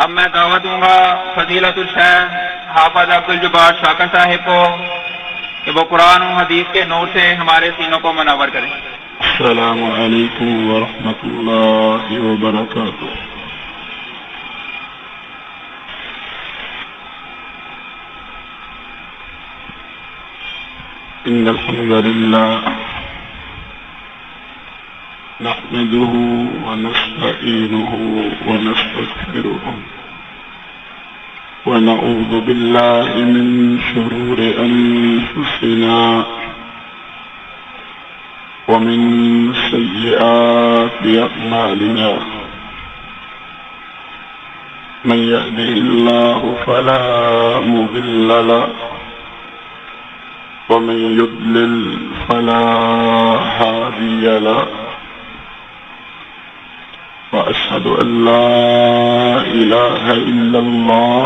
اب میں دعوت دوں گا فضیلت الشیخ حافظ عبدالجبار شاکر صاحب کو کہ وہ قرآن و حدیث کے نور سے ہمارے سینوں کو منور کریں۔ السلام علیکم ورحمۃ اللہ وبرکاتہ۔ ان الحمد للہ نحمده ونستعينه ونستغفره ونعوذ بالله من شرور أنفسنا ومن سيئات أعمالنا من يهده الله فلا مضل له ومن يضلل فلا هادي له وأشهد أن لا إله إلا الله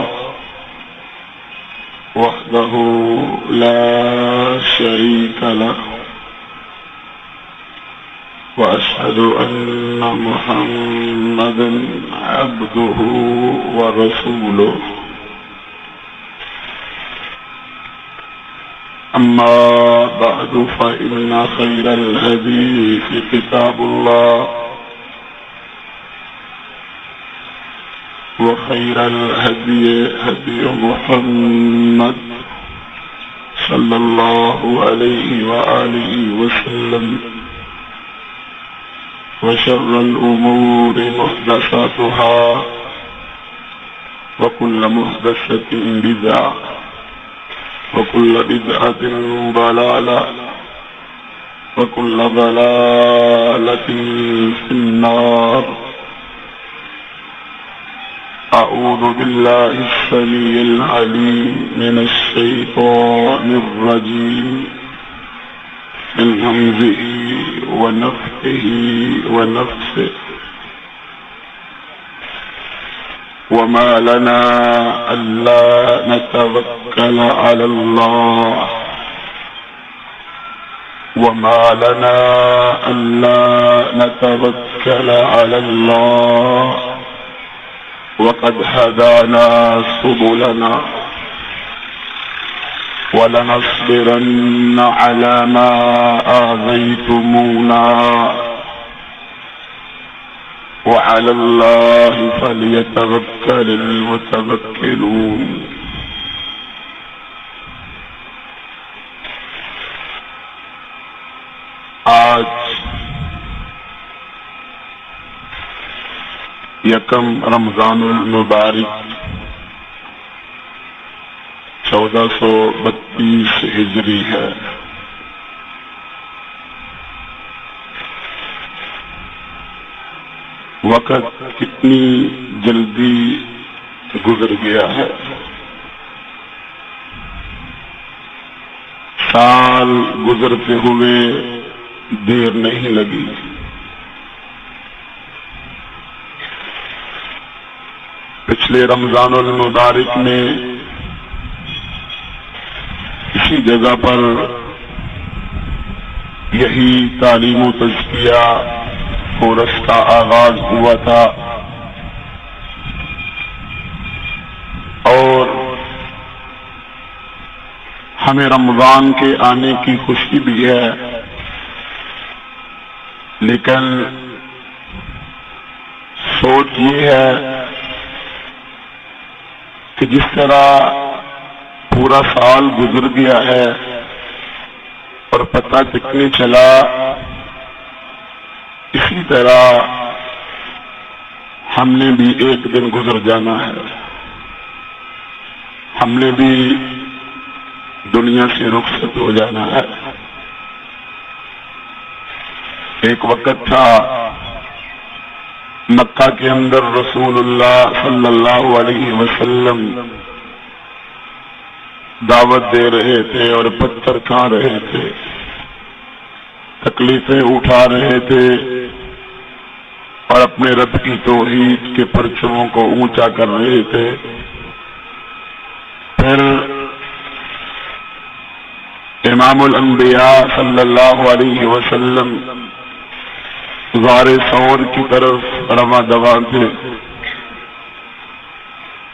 وحده لا شريك له وأشهد أن محمدا عبده ورسوله أما بعد فإن خير الحديث كتاب الله وخير الهدي هدي محمد صلى الله عليه وآله وسلم وشر الأمور محدثاتها وكل محدثة بدعة وكل بدعة ضلالة وكل ضلالة في النار۔ أعوذ بالله السميع العليم من الشيطان الرجيم من همزه ونفخه ونفثه۔ وما لنا ألا نتوكل على الله وما لنا ألا نتوكل على الله وقد هدانا سبلنا ولنصبرن على ما آذيتمونا وعلى الله فليتوكل المتوكلون۔ آج یکم رمضان المبارک 1432 ہجری ہے۔ وقت کتنی جلدی گزر گیا ہے، سال گزرتے ہوئے دیر نہیں لگی۔ پچھلے رمضان المبارک میں اسی جگہ پر یہی تعلیم و تزکیہ کورس کا آغاز ہوا تھا، اور ہمیں رمضان کے آنے کی خوشی بھی ہے، لیکن سوچ یہ ہے کہ جس طرح پورا سال گزر گیا ہے اور پتہ تک نہیں چلا، اسی طرح ہم نے بھی ایک دن گزر جانا ہے، ہم نے بھی دنیا سے رخصت ہو جانا ہے۔ ایک وقت تھا مکہ کے اندر رسول اللہ صلی اللہ علیہ وسلم دعوت دے رہے تھے اور پتھر کھا رہے تھے، تکلیفیں اٹھا رہے تھے اور اپنے رب کی توحید کے پرچموں کو اونچا کر رہے تھے۔ پھر امام الانبیاء صلی اللہ علیہ وسلم غار ثور کی طرف رواں دواں تھے،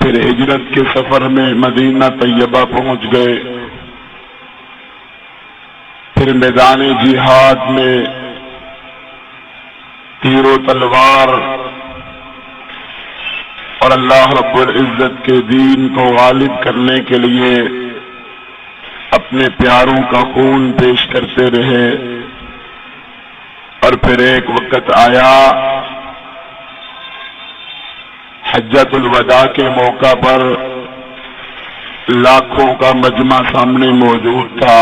پھر ہجرت کے سفر میں مدینہ طیبہ پہنچ گئے، پھر میدان جہاد میں تیر و تلوار اور اللہ رب العزت کے دین کو غالب کرنے کے لیے اپنے پیاروں کا خون پیش کرتے رہے۔ اور پھر ایک وقت آیا حجۃ الوداع کے موقع پر لاکھوں کا مجمع سامنے موجود تھا،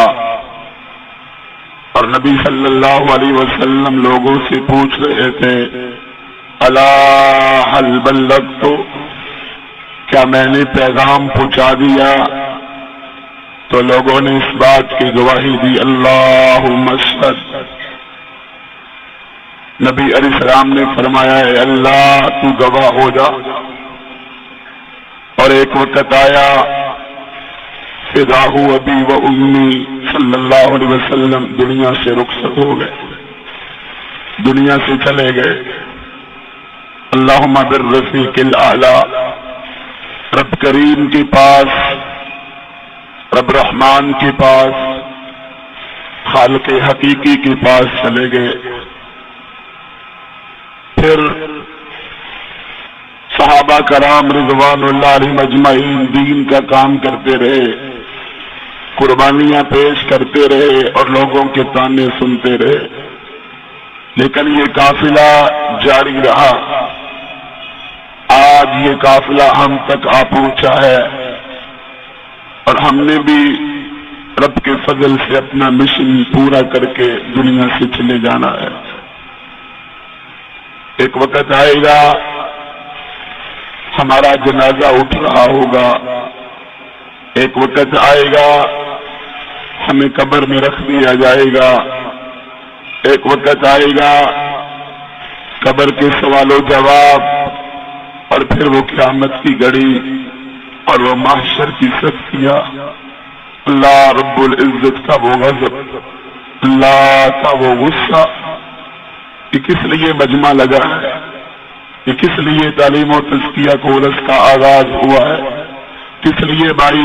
اور نبی صلی اللہ علیہ وسلم لوگوں سے پوچھ رہے تھے الا هل بلغت، کیا میں نے پیغام پہنچا دیا؟ تو لوگوں نے اس بات کی گواہی دی اللہم اشہد۔ نبی علیہ السلام نے فرمایا اے اللہ تو گواہ ہو جا۔ اور ایک وقت آیا فداہ ابی و امی صلی اللہ علیہ وسلم دنیا سے رخصت ہو گئے، دنیا سے چلے گئے۔ اللہم بالرفیق الاعلی، رب کریم کے پاس، رب رحمان کے پاس، خالق حقیقی کے پاس چلے گئے۔ پھر صحابہ کرام رضوان اللہ علیہم اجمعین دین کا کام کرتے رہے، قربانیاں پیش کرتے رہے اور لوگوں کے تانے سنتے رہے، لیکن یہ قافلہ جاری رہا۔ آج یہ قافلہ ہم تک آ پہنچا ہے اور ہم نے بھی رب کے فضل سے اپنا مشن پورا کر کے دنیا سے چلے جانا ہے۔ ایک وقت آئے گا ہمارا جنازہ اٹھ رہا ہوگا، ایک وقت آئے گا ہمیں قبر میں رکھ دیا جائے گا، ایک وقت آئے گا قبر کے سوال و جواب، اور پھر وہ قیامت کی گھڑی اور وہ محشر کی سختیاں، اللہ رب العزت کا وہ غضب، اللہ کا وہ غصہ۔ یہ کس لیے مجمع لگا ہے؟ یہ کس لیے تعلیم و تزکیہ کورس کا آغاز ہوا ہے؟ کس لیے بھائی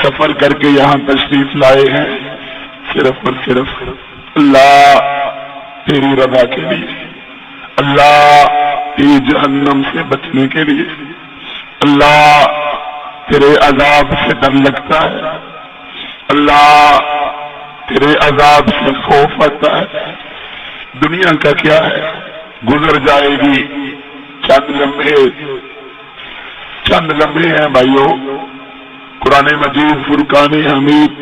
سفر کر کے یہاں تشریف لائے ہیں؟ صرف اور صرف اللہ تیری رضا کے لیے، اللہ تیری جہنم سے بچنے کے لیے، اللہ تیرے عذاب سے ڈر لگتا ہے، اللہ تیرے عذاب سے خوف آتا ہے۔ دنیا کا کیا ہے؟ گزر جائے گی، چند لمحے ہیں بھائیوں۔ قرآن مجید فرقان حمید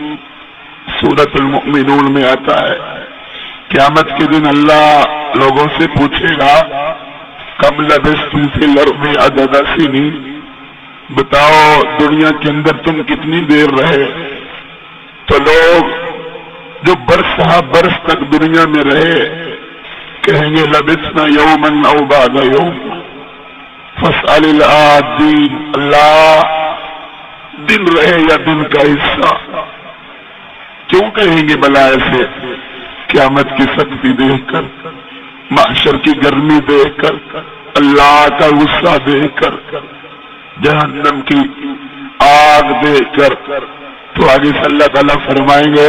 سورۃ المؤمنون میں آتا ہے قیامت کے دن اللہ لوگوں سے پوچھے گا کم لبثتم فی الارض عدد سنین، بتاؤ دنیا کے اندر تم کتنی دیر رہے؟ تو لوگ جو برس ہا برس تک دنیا میں رہے کہیں گے لبثنا یوما او بعد یوم فاسأل العادین، اللہ دن رہے یا دن کا حصہ؟ کیوں کہیں گے بلا ایسے؟ قیامت کی سختی دیکھ کر، محشر کی گرمی دیکھ کر، اللہ کا غصہ دیکھ کر، جہنم کی آگ دیکھ کر۔ تو آگے سے اللہ تعالیٰ فرمائیں گے،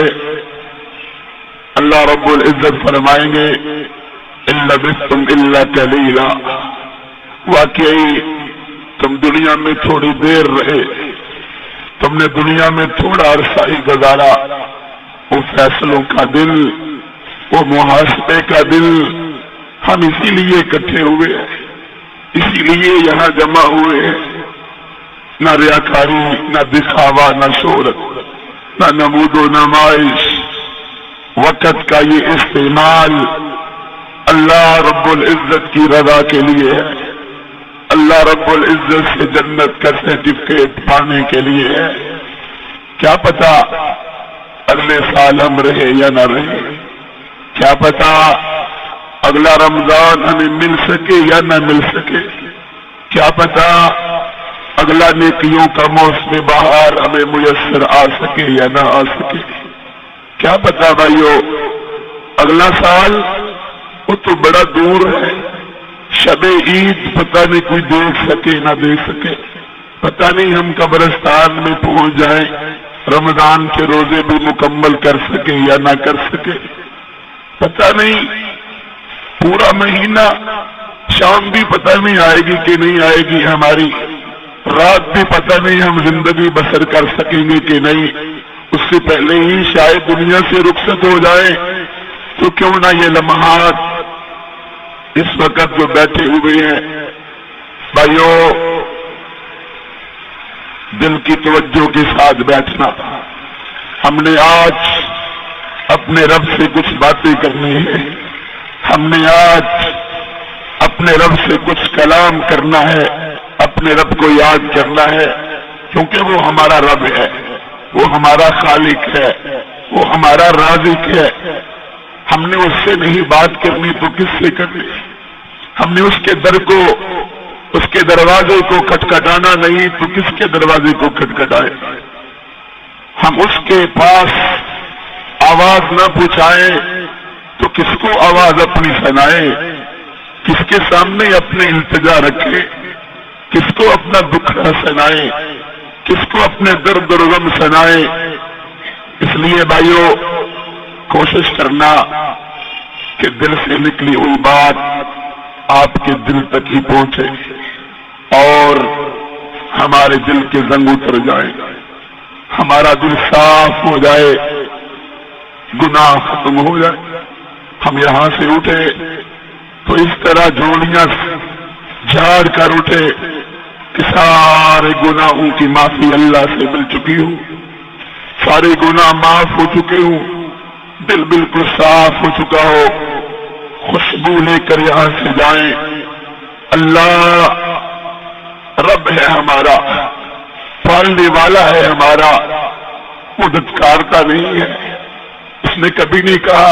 اللہ رب العزت فرمائیں گے ان لبثتم الا قلیلا، واقعی تم دنیا میں تھوڑی دیر رہے، تم نے دنیا میں تھوڑا عرصہ ہی گزارا۔ وہ فیصلوں کا دل، وہ محاسبے کا دل، ہم اسی لیے اکٹھے ہوئے، اسی لیے یہاں جمع ہوئے۔ نہ ریاکاری، نہ دکھاوا، نہ شہرت، نہ نمود و نمائش، وقت کا یہ استعمال اللہ رب العزت کی رضا کے لیے ہے، اللہ رب العزت سے جنت کا سرٹیفکیٹ پانے کے لیے ہے۔ کیا پتا اگلے سال ہم رہے یا نہ رہے، کیا پتا اگلا رمضان ہمیں مل سکے یا نہ مل سکے، کیا پتا اگلا نیکیوں کا موسم بہار ہمیں میسر آ سکے یا نہ آ سکے، کیا پتا بھائیو اگلا سال وہ تو بڑا دور ہے، شب عید پتہ نہیں کوئی دیکھ سکے نہ دیکھ سکے۔ پتہ نہیں ہم قبرستان میں پہنچ جائیں، رمضان کے روزے بھی مکمل کر سکیں یا نہ کر سکیں، پتہ نہیں پورا مہینہ شام بھی پتہ نہیں آئے گی کہ نہیں آئے گی ہماری، رات بھی پتہ نہیں ہم زندگی بسر کر سکیں گے کہ نہیں، اس سے پہلے ہی شاید دنیا سے رخصت ہو جائے، تو کیوں نہ یہ لمحات اس وقت جو بیٹھے ہوئے ہیں بھائیوں دل کی توجہ کے ساتھ بیٹھنا، ہم نے آج اپنے رب سے کچھ باتیں کرنی ہیں، ہم نے آج اپنے رب سے کچھ کلام کرنا ہے، اپنے رب کو یاد کرنا ہے، کیونکہ وہ ہمارا رب ہے، وہ ہمارا خالق ہے، وہ ہمارا رازق ہے۔ ہم نے اس سے نہیں بات کرنی تو کس سے کرنی؟ ہم نے اس کے در کو، اس کے دروازے کو کھٹکھٹانا نہیں تو کس کے دروازے کو کھٹکھٹائے؟ ہم اس کے پاس آواز نہ پہنچائیں تو کس کو آواز اپنی سنائے؟ کس کے سامنے اپنے التجا رکھے؟ کس کو اپنا دکھڑا سنائے؟ کس کو اپنے درد و غم سنائے؟ اس لیے بھائیوں کوشش کرنا کہ دل سے نکلی ہوئی بات آپ کے دل تک ہی پہنچے اور ہمارے دل کے زنگ اتر جائے، ہمارا دل صاف ہو جائے، گناہ ختم ہو جائے۔ ہم یہاں سے اٹھے تو اس طرح جوڑیاں جھاڑ کر اٹھے کہ سارے گناہوں کی معافی اللہ سے مل چکی ہو، سارے گناہ معاف ہو چکے ہوں، دل بالکل صاف ہو چکا ہو، خوشبو لے کر یہاں سے جائیں۔ اللہ رب ہے ہمارا، پالنے والا ہے ہمارا، مددگار کا نہیں ہے۔ اس نے کبھی نہیں کہا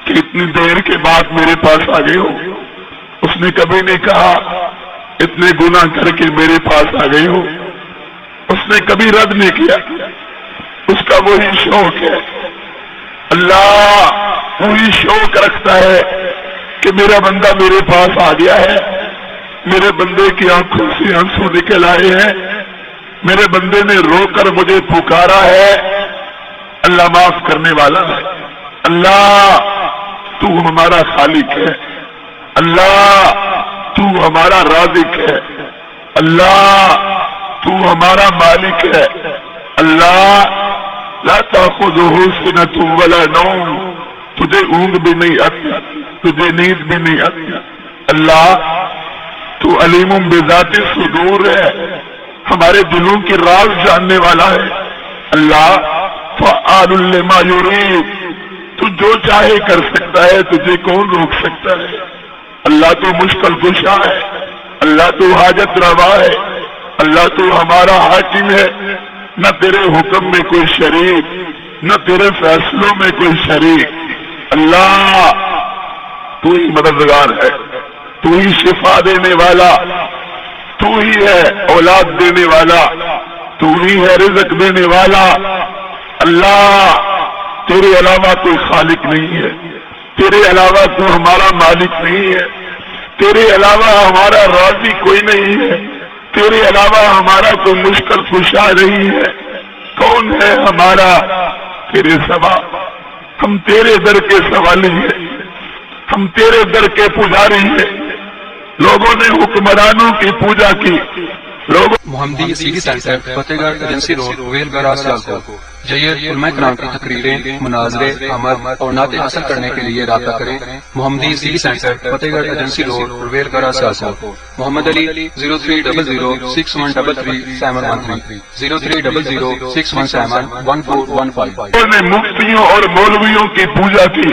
کہ اتنی دیر کے بعد میرے پاس آ گئے ہو، اس نے کبھی نہیں کہا اتنے گناہ کر کے میرے پاس آ گئے ہو، اس نے کبھی رد نہیں کیا، اس کا وہی شوق ہے۔ اللہ وہی شوق رکھتا ہے کہ میرا بندہ میرے پاس آ گیا ہے، میرے بندے کی آنکھوں سے آنسو نکل آئے ہیں، میرے بندے نے رو کر مجھے پکارا ہے۔ اللہ معاف کرنے والا ہے، اللہ تو ہمارا خالق ہے، اللہ تو ہمارا رازق ہے، اللہ تو ہمارا مالک ہے، اللہ لا تأخذہ سنۃ ولا نوم، تجھے اونگ بھی نہیں آتی، تجھے نیند بھی نہیں آتی، اللہ تو علیم بذات الصدور ہے، ہمارے دلوں کے راز جاننے والا ہے، اللہ فعال لما یرید، تو جو چاہے کر سکتا ہے، تجھے کون روک سکتا ہے؟ اللہ تو مشکل کشا ہے، اللہ تو حاجت روا ہے، اللہ تو ہمارا حاکم ہے، نہ تیرے حکم میں کوئی شریک، نہ تیرے فیصلوں میں کوئی شریک۔ اللہ تو ہی مددگار ہے، تو ہی شفا دینے والا، تو ہی ہے اولاد دینے والا، تو ہی ہے رزق دینے والا۔ اللہ تیرے علاوہ کوئی خالق نہیں ہے، تیرے علاوہ تو ہمارا مالک نہیں ہے، تیرے علاوہ ہمارا راضی کوئی نہیں ہے، تیرے علاوہ ہمارا کوئی مشکل کشا نہیں ہے۔ کون ہے ہمارا تیرے سوا؟ ہم تیرے در کے سوالی ہیں، ہم تیرے در کے پجاری ہیں۔ لوگوں نے حکمرانوں کی پوجا کی، لوگوں محمدی سیڈی سینٹر فتح گڑھ ایجنسی روڈ ویل گڑھ سیالکوٹ۔ جید علماء کرام کی تقریریں، مناظرے، عمل اور نعتیں حاصل کرنے کے لیے رابطہ کریں۔ محمدی سیڈی سینٹر فتح گڑھ ایجنسی روڈ ویل گڑھ سیالکوٹ۔ محمد علی 030061333713 030061711415۔ نے مفتیوں اور مولویوں کی پوجا کی،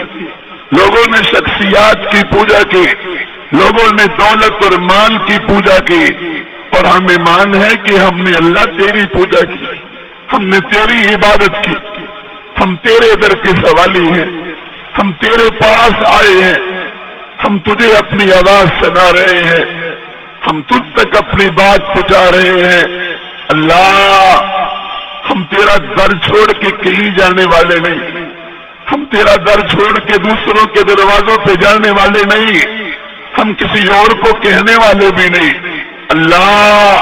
لوگوں نے شخصیات کی پوجا کی، لوگوں نے دولت اور مال کی پوجا کی، اور ہمیں مان ہے کہ ہم نے اللہ تیری پوجا کی، ہم نے تیری عبادت کی، ہم تیرے در کے سوالی ہیں، ہم تیرے پاس آئے ہیں، ہم تجھے اپنی آواز سنا رہے ہیں، ہم تجھ تک اپنی بات پہنچا رہے ہیں۔ اللہ ہم تیرا در چھوڑ کے کہیں جانے والے نہیں، ہم تیرا در چھوڑ کے دوسروں کے دروازوں پہ جانے والے نہیں، ہم کسی اور کو کہنے والے بھی نہیں۔ اللہ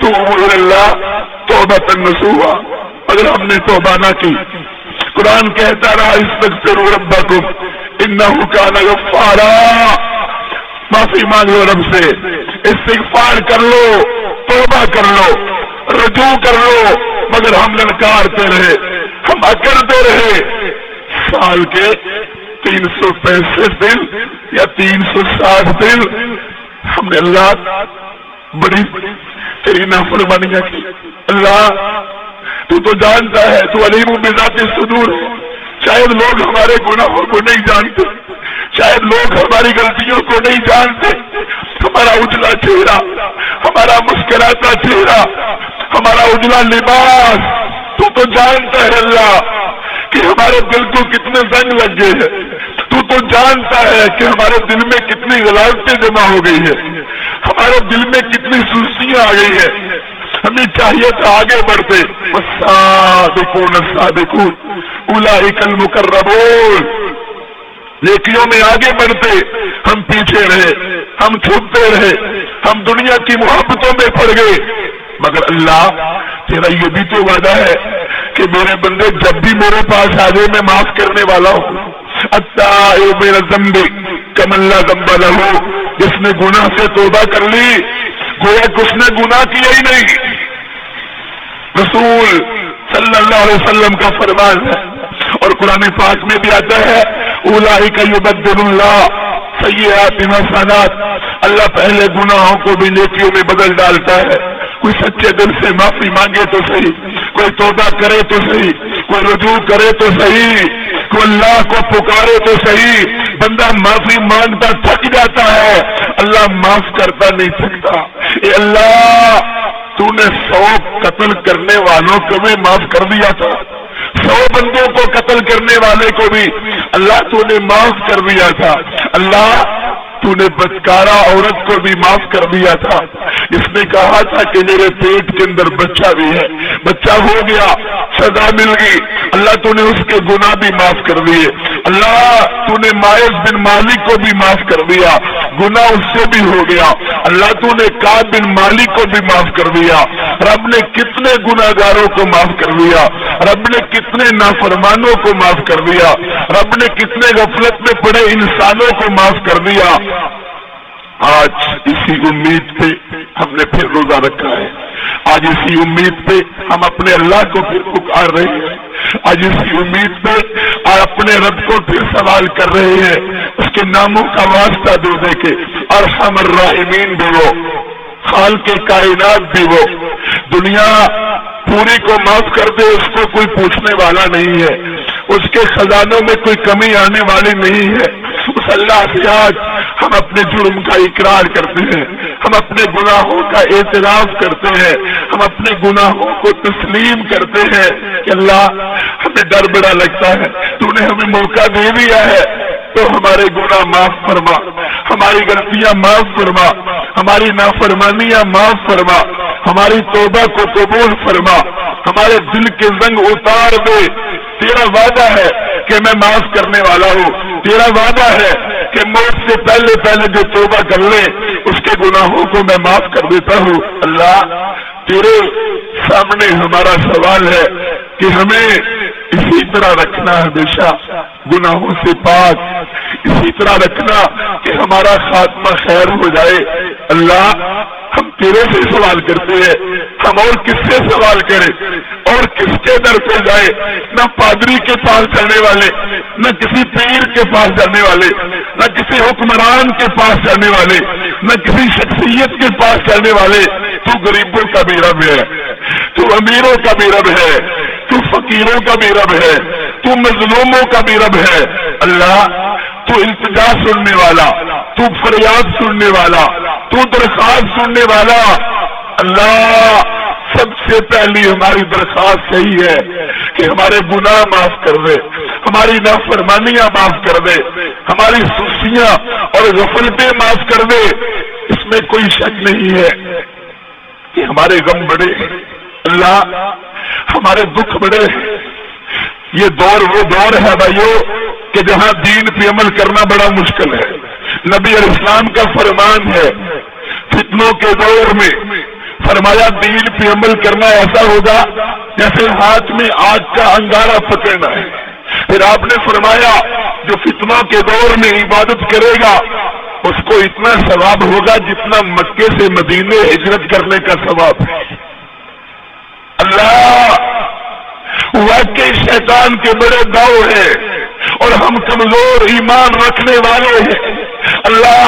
تو اللہ توبۃ نصوحا، اگر ہم نے توبہ نہ کی، قرآن کہتا رہا استغفروا ربکم انہ کان غفارا، معافی مانگو رب سے، استغفار کر لو، توبہ کر لو، رجوع کر لو، مگر ہم للکارتے رہے، ہم اکڑتے رہے۔ سال کے 365 دن یا 360 دن ہم نے اللہ بڑی تیری نافرمانیاں کی۔ اللہ تو جانتا ہے، تو علیم بذات الصدور ہے۔ شاید لوگ ہمارے گناہوں کو نہیں جانتے، شاید لوگ ہماری غلطیوں کو نہیں جانتے، ہمارا اجلا چہرہ، ہمارا مسکراتا چہرہ، ہمارا اجلا لباس تو جانتا ہے اللہ کہ ہمارے دل کو کتنے زنگ لگ گئے ہیں، تو جانتا ہے کہ ہمارے دل میں کتنی غلاظتیں جمع ہو گئی ہے، ہمارے دل میں کتنی سستیاں آ گئی ہے۔ ہمیں چاہیے تھا آگے بڑھتے، والسابقون السابقون اولئک المقربون، نیکیوں میں آگے بڑھتے، ہم پیچھے رہے، ہم چھپتے رہے، ہم دنیا کی محبتوں میں پڑ گئے۔ مگر اللہ تیرا یہ بھی تو وعدہ ہے کہ میرے بندے جب بھی میرے پاس آ جائے میں معاف کرنے والا ہوں۔ التائب من الذنب کمن لا ذنب لہ، جس نے گناہ سے توبہ کر لی گویا کہ اس نے گناہ کیا ہی نہیں۔ رسول صلی اللہ علیہ وسلم کا فرمان ہے اور قرآن پاک میں بھی آتا ہے اولئک یبدل اللہ سیئات حسنات، اللہ پہلے گناہوں کو بھی نیکیوں میں بدل ڈالتا ہے۔ کوئی سچے دل سے معافی مانگے تو صحیح، کوئی توبہ کرے تو صحیح، کوئی رجوع کرے تو صحیح، کوئی اللہ کو پکارے تو صحیح۔ بندہ معافی مانگتا تھک جاتا ہے، اللہ معاف کرتا نہیں تھکتا۔ اے اللہ تو نے 100 قتل کرنے والوں کو بھی معاف کر دیا تھا، 100 بندوں کو قتل کرنے والے کو بھی اللہ تو نے معاف کر دیا تھا۔ اللہ تو نے بدکارہ عورت کو بھی معاف کر دیا تھا، اس نے کہا تھا کہ میرے پیٹ کے اندر بچہ بھی ہے، بچہ ہو گیا، سزا مل گئی، اللہ تو نے اس کے گناہ بھی معاف کر دیے۔ اللہ تو نے مائز بن مالک کو بھی معاف کر دیا، گناہ اس سے بھی ہو گیا۔ اللہ تو نے کعب بن مالک کو بھی معاف کر دیا۔ رب نے کتنے گناہ گاروں کو معاف کر دیا، رب نے کتنے نافرمانوں کو معاف کر دیا، رب نے کتنے غفلت میں پڑے انسانوں کو معاف کر دیا۔ آج اسی امید پہ ہم نے پھر روزہ رکھا ہے، آج اسی امید پہ ہم اپنے اللہ کو پھر پکار رہے ہیں، آج اسی امید پہ اپنے رب کو پھر سوال کر رہے ہیں، اس کے ناموں کا واسطہ دے کے ارحم الراحمین بھی وہ، خالق کائنات بھی وہ، دنیا پوری کو معاف کر دے اس کو کوئی پوچھنے والا نہیں ہے، اس کے خزانوں میں کوئی کمی آنے والی نہیں ہے۔ اس اللہ سے آج ہم اپنے جرم کا اقرار کرتے ہیں، ہم اپنے گناہوں کا اعتراف کرتے ہیں، ہم اپنے گناہوں کو تسلیم کرتے ہیں کہ اللہ ہمیں ڈر بڑا لگتا ہے، تو نے ہمیں موقع دے دیا ہے تو ہمارے گناہ معاف فرما، ہماری غلطیاں معاف فرما، ہماری نافرمانیاں معاف فرما، ہماری توبہ کو قبول فرما، ہمارے دل کے زنگ اتار دے۔ تیرا وعدہ ہے کہ میں معاف کرنے والا ہوں، تیرا وعدہ ہے کہ موت سے پہلے پہلے جو توبہ کر لے اس کے گناہوں کو میں معاف کر دیتا ہوں۔ اللہ تیرے سامنے ہمارا سوال ہے کہ ہمیں اسی طرح رکھنا ہمیشہ گناہوں سے پاک، اسی طرح رکھنا کہ ہمارا خاتمہ خیر ہو جائے۔ اللہ ہم تیرے سے سوال کرتے ہیں، ہم اور کس سے سوال کریں اور کس کے در پہ جائے؟ نہ پادری کے پاس جانے والے، نہ کسی پیر کے پاس جانے والے، نہ کسی حکمران کے پاس جانے والے، نہ کسی شخصیت کے پاس جانے والے۔ تو غریبوں کا بھی رب ہے، تو امیروں کا بھی رب ہے، تو فقیروں کا بھی رب ہے، تو مظلوموں کا بھی رب ہے۔ اللہ تو التجا سننے والا، تو فریاد سننے والا، تو درخواست سننے والا۔ اللہ سب سے پہلی ہماری درخواست یہی ہے کہ ہمارے گناہ معاف کر دے، ہماری نافرمانیاں معاف کر دے، ہماری سستیاں اور غفلتیں معاف کر دے۔ اس میں کوئی شک نہیں ہے کہ ہمارے غم بڑے، اللہ ہمارے دکھ بڑے۔ یہ دور وہ دور ہے بھائیو کہ جہاں دین پہ عمل کرنا بڑا مشکل ہے۔ نبی علیہ السلام کا فرمان ہے فتنوں کے دور میں فرمایا دین پہ عمل کرنا ایسا ہوگا جیسے ہاتھ میں آگ کا انگارہ پکڑنا ہے۔ پھر آپ نے فرمایا جو فتنوں کے دور میں عبادت کرے گا اس کو اتنا ثواب ہوگا جتنا مکے سے مدینے ہجرت کرنے کا ثواب ہے۔ اللہ واقعی شیطان کے بڑے داؤ ہیں اور ہم کمزور ایمان رکھنے والے ہیں۔ اللہ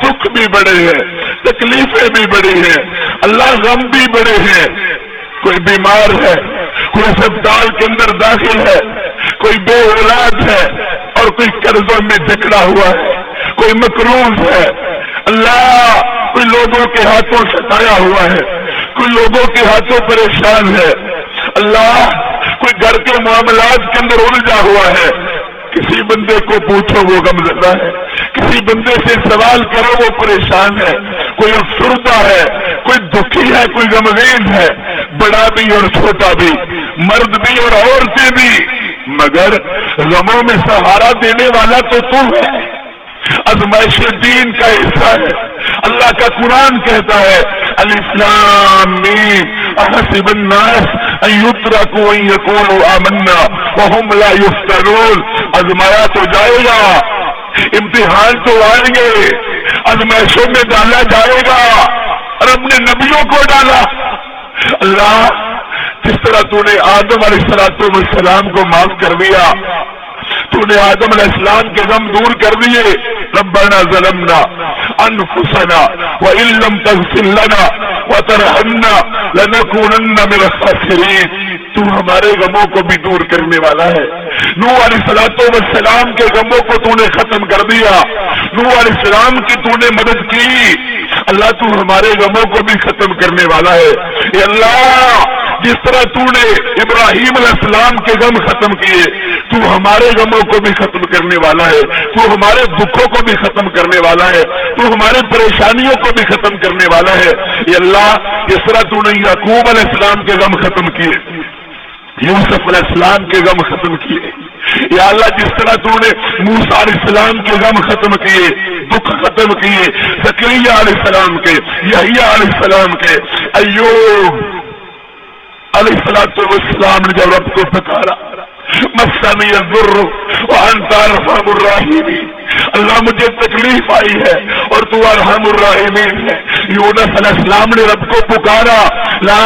دکھ بھی بڑے ہیں، تکلیفیں بھی بڑی ہیں، اللہ غم بھی بڑے ہیں۔ کوئی بیمار ہے، کوئی اسپتال کے اندر داخل ہے، کوئی بے اولاد ہے اور کوئی قرضوں میں جکڑا ہوا ہے، کوئی مقروض ہے۔ اللہ کوئی لوگوں کے ہاتھوں ستایا ہوا ہے، کوئی لوگوں کے ہاتھوں پریشان ہے۔ اللہ کوئی گھر کے معاملات کے اندر الجھا ہوا ہے۔ کسی بندے کو پوچھو وہ غمزدہ ہے، کسی بندے سے سوال کرو وہ پریشان ہے، کوئی افسردہ ہے، کوئی دکھی ہے، کوئی غمگین ہے، بڑا بھی اور چھوٹا بھی، مرد بھی اور عورتیں بھی، مگر غموں میں سہارا دینے والا تو ہے۔ ازمائش دین کا حصہ ہے۔ اللہ کا قرآن کہتا ہے الف لام میم احسب الناس ان یترکوا ان یقولوا آمنا وهم لا یفتنون۔ ازمایا تو جائے گا، امتحان تو آئیں گے، ازمائشوں میں ڈالا جائے گا، اور اپنے نبیوں کو ڈالا۔ اللہ جس طرح تو نے آدم علیہ السلام کو معاف کر دیا، تو نے آدم علیہ السلام کے غم دور کر دیے۔ ربنا ظلمنا انفسنا وان لم تغفر لنا وترحمنا لنكونن من الخاسرین۔ تو ہمارے غموں کو بھی دور کرنے والا ہے۔ نوح علیہ السلام کے غموں کو تو نے ختم کر دیا، نوح علیہ السلام کی تو نے مدد کی۔ اللہ تو ہمارے غموں کو بھی ختم کرنے والا ہے۔ اے اللہ جس طرح تو نے ابراہیم علیہ السلام کے غم ختم کیے، تو ہمارے غموں کو بھی ختم کرنے والا ہے، تو ہمارے دکھوں کو بھی ختم کرنے والا ہے، تو ہمارے پریشانیوں کو بھی ختم کرنے والا ہے۔ اے اللہ جس طرح تو نے یعقوب علیہ السلام کے غم ختم کیے، یوسف علیہ السلام کے غم ختم کیے، یا اللہ جس طرح تو نے موسیٰ علیہ السلام کے غم ختم کیے، دکھ ختم کیے، زکریا علیہ السلام کے، یحییٰ علیہ السلام کے، ایوب علیہ السلام نے جب رب کو پکارا مسنی الضر وانت ارحم الراحمین، اللہ مجھے تکلیف آئی ہے اور تو ارحم الراحمین ہے۔ یونس علیہ السلام نے رب کو پکارا لا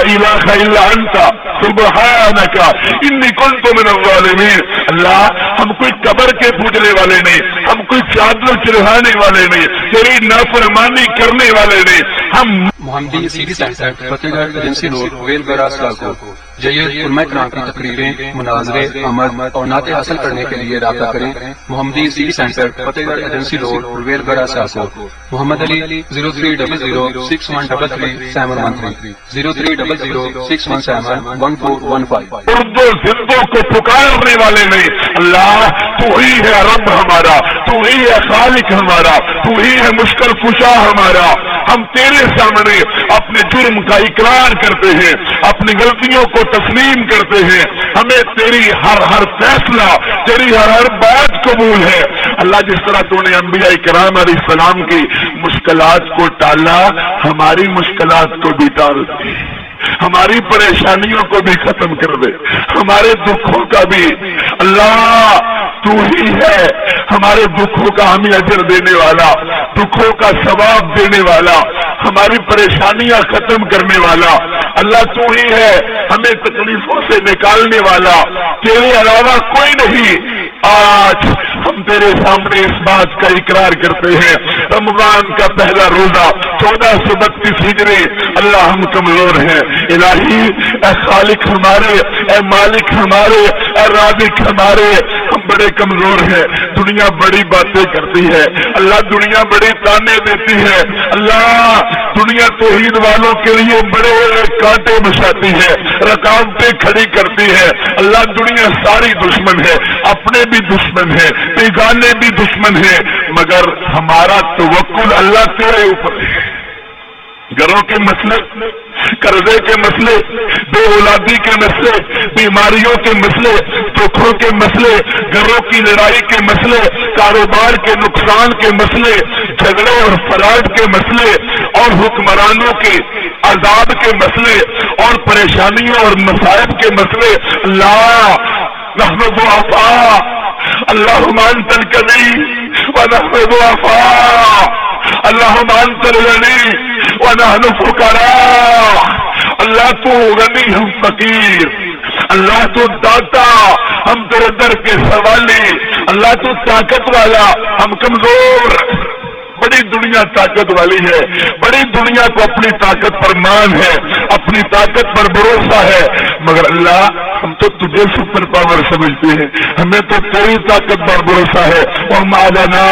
الہ الا انت سبحانک انی کنت من الظالمین۔ اللہ ہم کوئی قبر کے پوجنے والے نہیں، ہم کوئی چادر چڑھانے والے نہیں، تیری نافرمانی کرنے والے نہیں، ہم محمدی سیڈی سینٹر فتح گڑھ ایجنسی روڈ ویل برا سیالکوٹ جید علماء کرام کی تقریریں، مناظرے، عمل اور نعتیں حاصل کرنے کے لیے رابطہ کریں۔ محمدی سیڈی سینٹر فتح گڑھ ایجنسی روڈ ویل برا سیالکوٹ۔ محمد علی 03006133 713 030061 1415۔ اردو زندوں کو پکارنے والے نہیں، اللہ تو ہی ہے رب ہمارا، تو ہی ہے خالق ہمارا، تو ہی ہے مشکل کشا ہمارا۔ ہم تیرے سامنے اپنے جرم کا اقرار کرتے ہیں، اپنی غلطیوں کو تسلیم کرتے ہیں، ہمیں تیری ہر فیصلہ، تیری ہر بات قبول ہے۔ اللہ جس طرح تو نے انبیاء کرام علیہ السلام کی مشکلات کو ٹالا، ہماری مشکلات کو بھی ٹال دے، ہماری پریشانیوں کو بھی ختم کر دے، ہمارے دکھوں کا بھی۔ اللہ تو ہی ہے ہمارے دکھوں کا ہمیں اجر دینے والا، دکھوں کا ثواب دینے والا، ہماری پریشانیاں ختم کرنے والا۔ اللہ تو ہی ہے ہمیں تکلیفوں سے نکالنے والا، تیرے علاوہ کوئی نہیں۔ آج ہم تیرے سامنے اس بات کا اقرار کرتے ہیں، رمضان کا پہلا روزہ 1432 ہجری، اللہ ہم کمزور ہیں، الہی اے خالق ہمارے، اے مالک ہمارے، اے رازق ہمارے، ہم بڑے کمزور ہیں۔ دنیا بڑی باتیں کرتی ہے، اللہ دنیا بڑی تانے دیتی ہے، اللہ دنیا توحید والوں کے لیے بڑے کانٹے بچھاتی ہے، رکاوٹیں کھڑی کرتی ہے۔ اللہ دنیا ساری دشمن ہے، اپنے بھی دشمن ہے، بیگانے بھی دشمن ہے، مگر ہمارا توکل اللہ تیرے اوپر ہے۔ گھروں کے مسئلے، قرضے کے مسئلے، بے اولادی کے مسئلے، بیماریوں کے مسئلے، دکھوں کے مسئلے، گھروں کی لڑائی کے مسئلے، کاروبار کے نقصان کے مسئلے، جھگڑے اور فراڈ کے مسئلے، اور حکمرانوں کے عذاب کے مسئلے اور پریشانیوں اور مصائب کے مسئلے اللہ نحن ضعفاء اللهم انت الكريم ونحن ضعفاء اللهم انت الغني ونحن فقراء اللہ تو غنی ہم فقیر اللہ تو داتا ہم تیرے در کے سوالی اللہ تو طاقت والا ہم کمزور بڑی دنیا طاقت والی ہے بڑی دنیا کو اپنی طاقت پر مان ہے اپنی طاقت پر بھروسہ ہے مگر اللہ ہم تو تجھے سپر پاور سمجھتے ہیں ہمیں تو تیری طاقت پر بھروسہ ہے وما لنا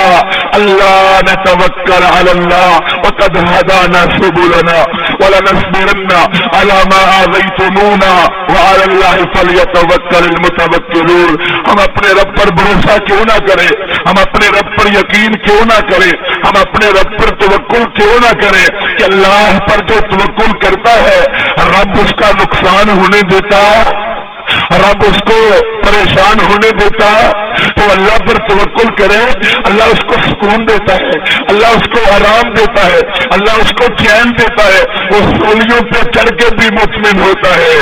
اللہ نتوکل علی اللہ وقد هدانا سبلنا ولنصبرن على ما آذيتمونا وعلى الله فليتوكل المتوکلون ہم اپنے رب پر بھروسہ کیوں نہ کریں ہم اپنے رب پر یقین کیوں نہ کریں ہم اپنے رب پر توکل کیوں نہ کریں کہ اللہ پر جو توکل کرتا ہے رب اس کا نقصان ہونے دیتا رب اس کو پریشان ہونے دیتا تو اللہ پر توکل کرے اللہ اس کو سکون دیتا ہے اللہ اس کو آرام دیتا ہے اللہ اس کو چین دیتا ہے وہ سولیوں پہ چڑھ کے بھی مطمئن ہوتا ہے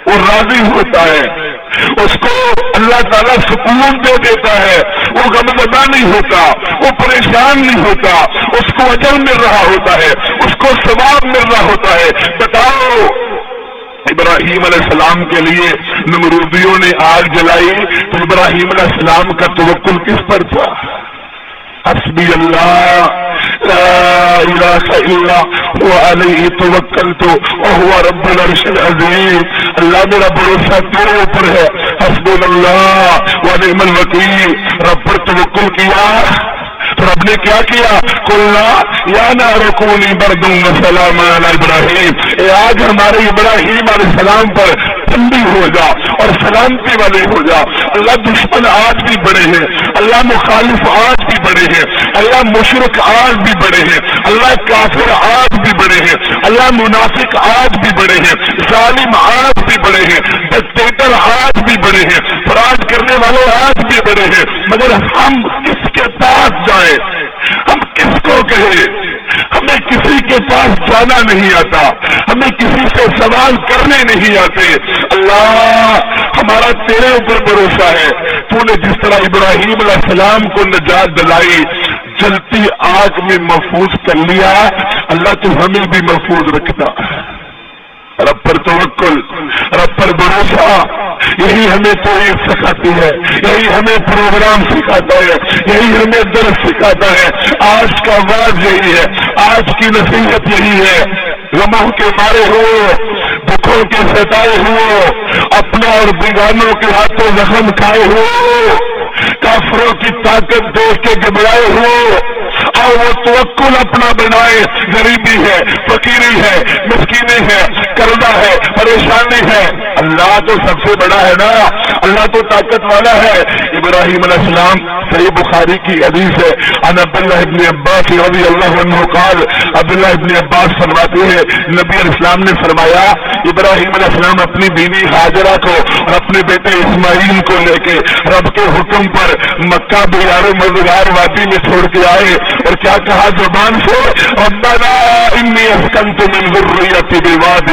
وہ راضی ہوتا ہے اس کو اللہ تعالیٰ سکون دے دیتا ہے وہ غمزدہ نہیں ہوتا وہ پریشان نہیں ہوتا اس کو اجر مل رہا ہوتا ہے اس کو ثواب مل رہا ہوتا ہے بتاؤ ابراہیم علیہ السلام کے لیے نمرودیوں نے آگ جلائی تو ابراہیم علیہ السلام کا توکل کس پر تھا حسبی اللہ لا الہ الا هو علیہ توکلت وهو رب العرش العظیم اللہ میرا بھروسہ تیرے اوپر ہے حسبنا اللہ ونعم الوکیل رب پر توکل کیا تو رب نے کیا کیا قلنا یا نار کونی بردا وسلاما علی ابراہیم اے آج ہمارے ابراہیم علیہ السلام پر ٹھنڈی ہو جا اور سلامتی والے ہو جا اللہ دشمن آج بھی بڑے ہیں اللہ مخالف آج بھی بڑے ہیں اللہ مشرک آج بھی بڑے ہیں اللہ کافر آج بھی بڑے ہیں اللہ منافق آج بھی بڑے ہیں ظالم آج بھی بڑے ہیں ڈکٹیٹر آج بھی بڑے ہیں فراڈ کرنے والے آج بھی بڑے ہیں مگر ہم کس کے پاس جائیں ہم کس کو کہیں ہمیں کسی کے پاس جانا نہیں آتا ہمیں کسی سے سوال کرنے نہیں آتے اللہ ہمارا تیرے اوپر بھروسہ ہے تو نے جس طرح ابراہیم علیہ السلام کو نجات دلائی جلتی آگ میں محفوظ کر لیا اللہ تو ہمیں بھی محفوظ رکھتا رب پر توکل رب پر بھروسہ یہی ہمیں توحید سکھاتی ہے یہی ہمیں پروگرام سکھاتا ہے یہی ہمیں درس سکھاتا ہے آج کا واز یہی ہے آج کی نصیحت یہی ہے غموں کے مارے ہو دکھوں کے ستائے ہو اپنا اور بیگانوں کے ہاتھوں زخم کھائے ہو کافروں کی طاقت دیکھ کے گھبرائے ہو اور وہ توکل اپنا بنائے غریبی ہے فقیری ہے مسکینی ہے قرضہ ہے پریشانی ہے اللہ تو سب سے بڑا ہے نا اللہ تو طاقت والا ہے ابراہیم علیہ السلام صحیح بخاری کی حدیث ہے عن عبداللہ ابن عباس رضی اللہ عنہ قال عبداللہ ابن عباس فرماتے ہیں نبی علیہ السلام نے فرمایا ابراہیم علیہ السلام اپنی بیوی ہاجرہ کو اور اپنے بیٹے اسماعیل کو لے کے رب کے حکم پر مکہ بیار مزگار وادی میں چھوڑ کے آئے اور کیا کہا زبان سے ربنا انی اسکنت من ذریتی بواد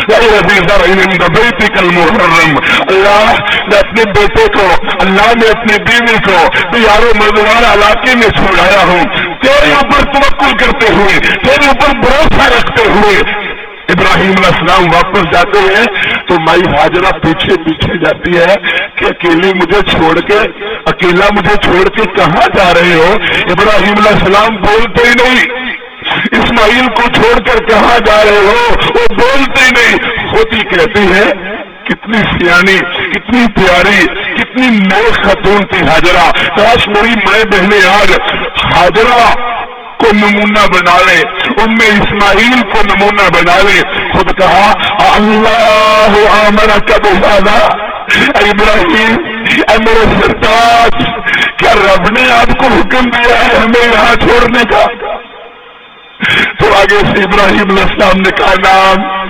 غیر ذی زرع عند بیتک المحرم اللہ میں اپنے بیٹے کو اللہ نے اپنی بیوی کو بیار مزگار علاقے میں چھوڑایا ہوں تیرے اوپر توکل کرتے ہوئے تیرے اوپر بھروسہ رکھتے ہوئے ابراہیم علیہ السلام واپس جاتے ہیں تو مائی ہاجرہ پیچھے پیچھے جاتی ہے کہ اکیلا مجھے چھوڑ کے کہاں جا رہے ہو ابراہیم علیہ السلام بولتے ہی نہیں اسماعیل کو چھوڑ کر کہاں جا رہے ہو وہ بولتے ہی نہیں ہوتی کہتی ہے کتنی سیانی کتنی پیاری کتنی نیک خاتون تھی ہاجرہ کاش میری مائیں بہنیں آج ہاجرہ کو نمونہ بنا لے اسماعیل کو نمونہ بنا لے خود کہا اللہ آمرک بہذا ابراہیم اے میرے سرتاج کیا رب نے آپ کو حکم دیا ہے ہمیں یہاں چھوڑنے کا تو آگے سے ابراہیم علیہ السلام نے کہا نام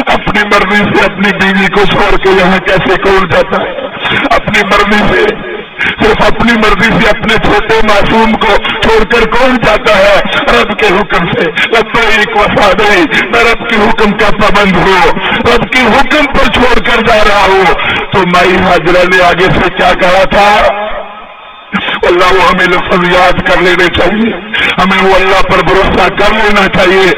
اپنی مرضی سے اپنی بیوی کو چھوڑ کے یہاں کیسے کون جاتا ہے اپنی مرضی سے صرف اپنی مرضی سے اپنے چھوٹے معصوم کو چھوڑ کر کون جاتا ہے؟ رب کے حکم سے لبیک و سعدی، میں رب کے حکم کا پابند ہوں، رب کے حکم پر چھوڑ کر جا رہا ہوں۔ تو مائی ہاجرہ نے آگے سے کیا کہا تھا؟ اللہ وہ ہمیں لفظ یاد کر لینے چاہیے، ہمیں وہ اللہ پر بھروسہ کر لینا چاہیے۔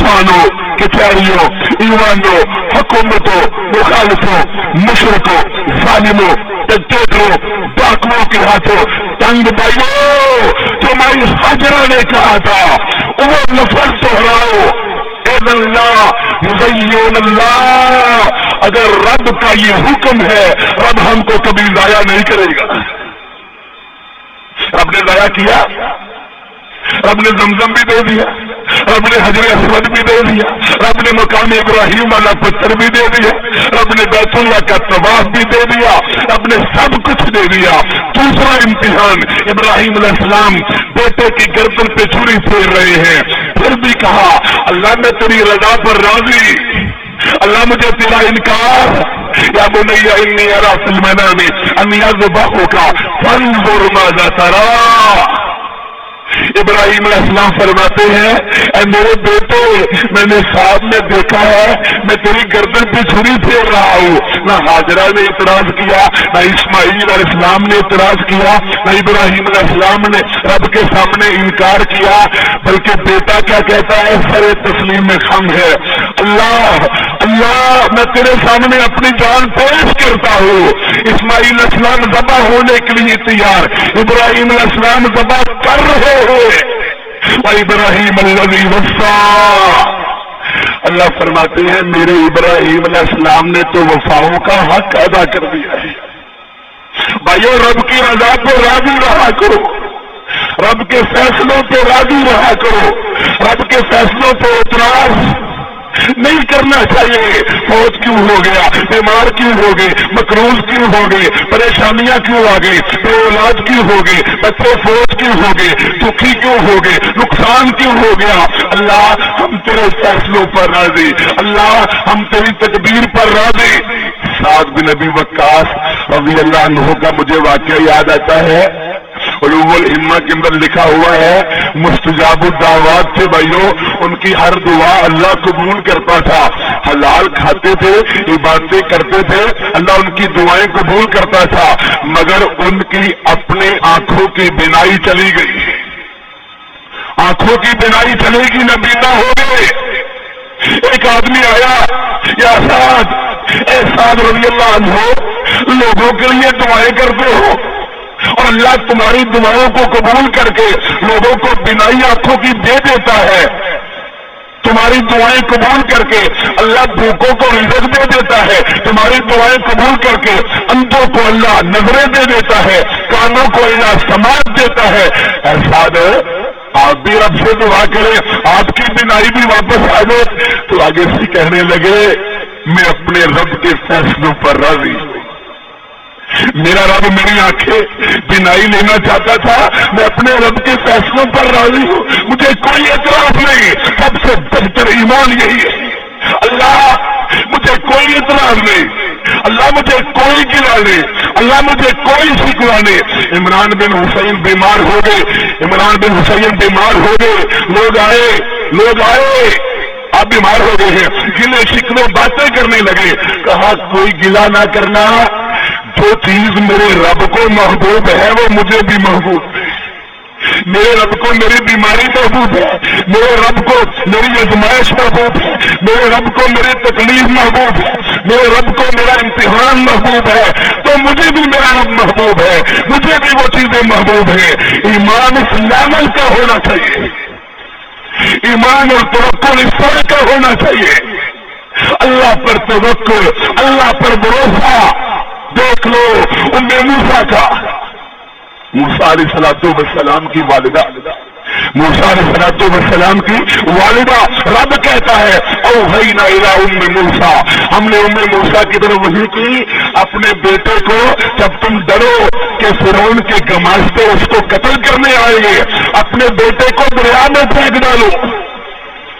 خانوں، کچہریوں، ایوانوں، حکومتوں، مخالفوں، مشرکوں، ظالموں، ڈکٹیٹروں، ڈاکوؤں کے ہاتھوں تنگ بھائیوں، تمہاری ہاجرہ نے کہا تھا وہ لفظ دہراؤ، اذ اللہ یزین اللہ، اگر رب کا یہ حکم ہے رب ہم کو کبھی ضائع نہیں کرے گا۔ رب نے ضائع کیا؟ رب نے زمزم بھی دے دیا، رب نے حجر اسود بھی دے دیا، رب نے مقام ابراہیم والا پتھر بھی دے دیا، رب نے بیت اللہ کا طواف بھی دے دیا، رب نے سب کچھ دے دیا۔ دوسرا امتحان، ابراہیم علیہ السلام بیٹے کی گردن پہ چھری پھیر رہے ہیں، پھر بھی کہا اللہ میں تیری رضا پر راضی، اللہ مجھے تیرا انکار، یا بنی انی اری فی المنام انی اذبحک فانظر ماذا تری۔ ابراہیم علیہ السلام فرماتے ہیں اے میرے بیٹے، میں نے خواب میں دیکھا ہے میں تیری گردن پہ چھری پھیر رہا ہوں۔ نہ ہاجرہ نے اعتراض کیا، نہ اسماعیل علیہ السلام نے اعتراض کیا، نہ ابراہیم علیہ السلام نے رب کے سامنے انکار کیا، بلکہ بیٹا کیا کہتا ہے؟ سر تسلیم میں خم ہے، اللہ اللہ میں تیرے سامنے اپنی جان پیش کرتا ہوں۔ اسماعیل علیہ السلام ذبح ہونے کے لیے تیار، ابراہیم علیہ السلام ذبح کر رہے ہوئے، وَإِبْرَاهِيمَ الَّذِي وَفَّى، اللہ فرماتے ہیں میرے ابراہیم علیہ السلام نے تو وفاؤں کا حق ادا کر دیا ہے۔ بھائیو رب کی رضا پہ راضی رہا کرو، رب کے فیصلوں پہ راضی رہا کرو، رب کے فیصلوں پہ اعتراض نہیں کرنا چاہیے۔ فوت کیوں ہو گیا، بیمار کیوں ہو گئے، مقروض کیوں ہو گئے، پریشانیاں کیوں آ گئی، بے اولاد کیوں ہو گئے، بچے فوت کیوں ہو گئے، دکھی کیوں ہو گئے، نقصان کیوں ہو گیا؟ اللہ ہم تیرے فیصلوں پر راضی، اللہ ہم تیری تدبیر پر راضی۔ سعد بن ابی وقاص رضی اللہ عنہ کا مجھے واقعہ یاد آتا ہے، علوم الہمہ کے اندر لکھا ہوا ہے مستجاب الدعوات تھے بھائیوں، ان کی ہر دعا اللہ قبول کرتا تھا، حلال کھاتے تھے، عبادتیں کرتے تھے، اللہ ان کی دعائیں قبول کرتا تھا، مگر ان کی اپنے آنکھوں کی بینائی چلی گئی، آنکھوں کی بینائی چلے گی نبینا ہو گئے۔ ایک آدمی آیا، یا سعد، اے سعد رضی اللہ عنہ، لوگوں کے لیے دعائیں کرتے ہو اور اللہ تمہاری دعاؤں کو قبول کر کے لوگوں کو بینائی آنکھوں کی دے دیتا ہے، تمہاری دعائیں قبول کر کے اللہ بھوکوں کو رزق دے دیتا ہے، تمہاری دعائیں قبول کر کے اندھوں کو اللہ نظریں دے دیتا ہے، کانوں کو اللہ سماعت دیتا ہے۔ ایسا آپ بھی رب سے دعا کریں آپ کی بینائی بھی واپس آ جائے۔ تو آگے سے کہنے لگے میں اپنے رب کے فیصلوں پر راضی ہوں، میرا رب میری آنکھیں بینائی لینا چاہتا تھا، میں اپنے رب کے فیصلوں پر راضی ہوں، مجھے کوئی اعتراض نہیں۔ سب سے بہتر ایمان یہی ہے، اللہ مجھے کوئی اعتراض نہیں، اللہ مجھے کوئی گلا نہیں، اللہ مجھے کوئی شکوہ نہیں۔ عمران بن حسین بیمار ہو گئے، عمران بن حسین بیمار ہو گئے، لوگ آئے آپ بیمار ہو گئے ہیں، گلے شکوے باتیں کرنے لگے، کہا کوئی گلا نہ کرنا، جو چیز میرے رب کو محبوب ہے وہ مجھے بھی محبوب ہے، میرے رب کو میری بیماری محبوب ہے، میرے رب کو میری آزمائش محبوب ہے، میرے رب کو میری تکلیف محبوب ہے، میرے رب کو میرا امتحان محبوب ہے، تو مجھے بھی میرا رب محبوب ہے، مجھے بھی وہ چیزیں محبوب ہیں۔ ایمان اس لیول کا ہونا چاہیے، ایمان اور توکل اس طرح کا ہونا چاہیے، اللہ پر توکل، اللہ پر بھروسہ۔ دیکھ لو موسیٰ کا، موسیٰ علیہ السلام کی والدہ، موسیٰ علیہ السلام کی والدہ، رب کہتا ہے اوحینا الی موسیٰ، ہم نے موسیٰ کی طرف وحی کی اپنے بیٹے کو جب تم ڈرو کہ فرعون کے گماشتے اس کو قتل کرنے آئیں گے، اپنے بیٹے کو دریا میں پھینک ڈالو۔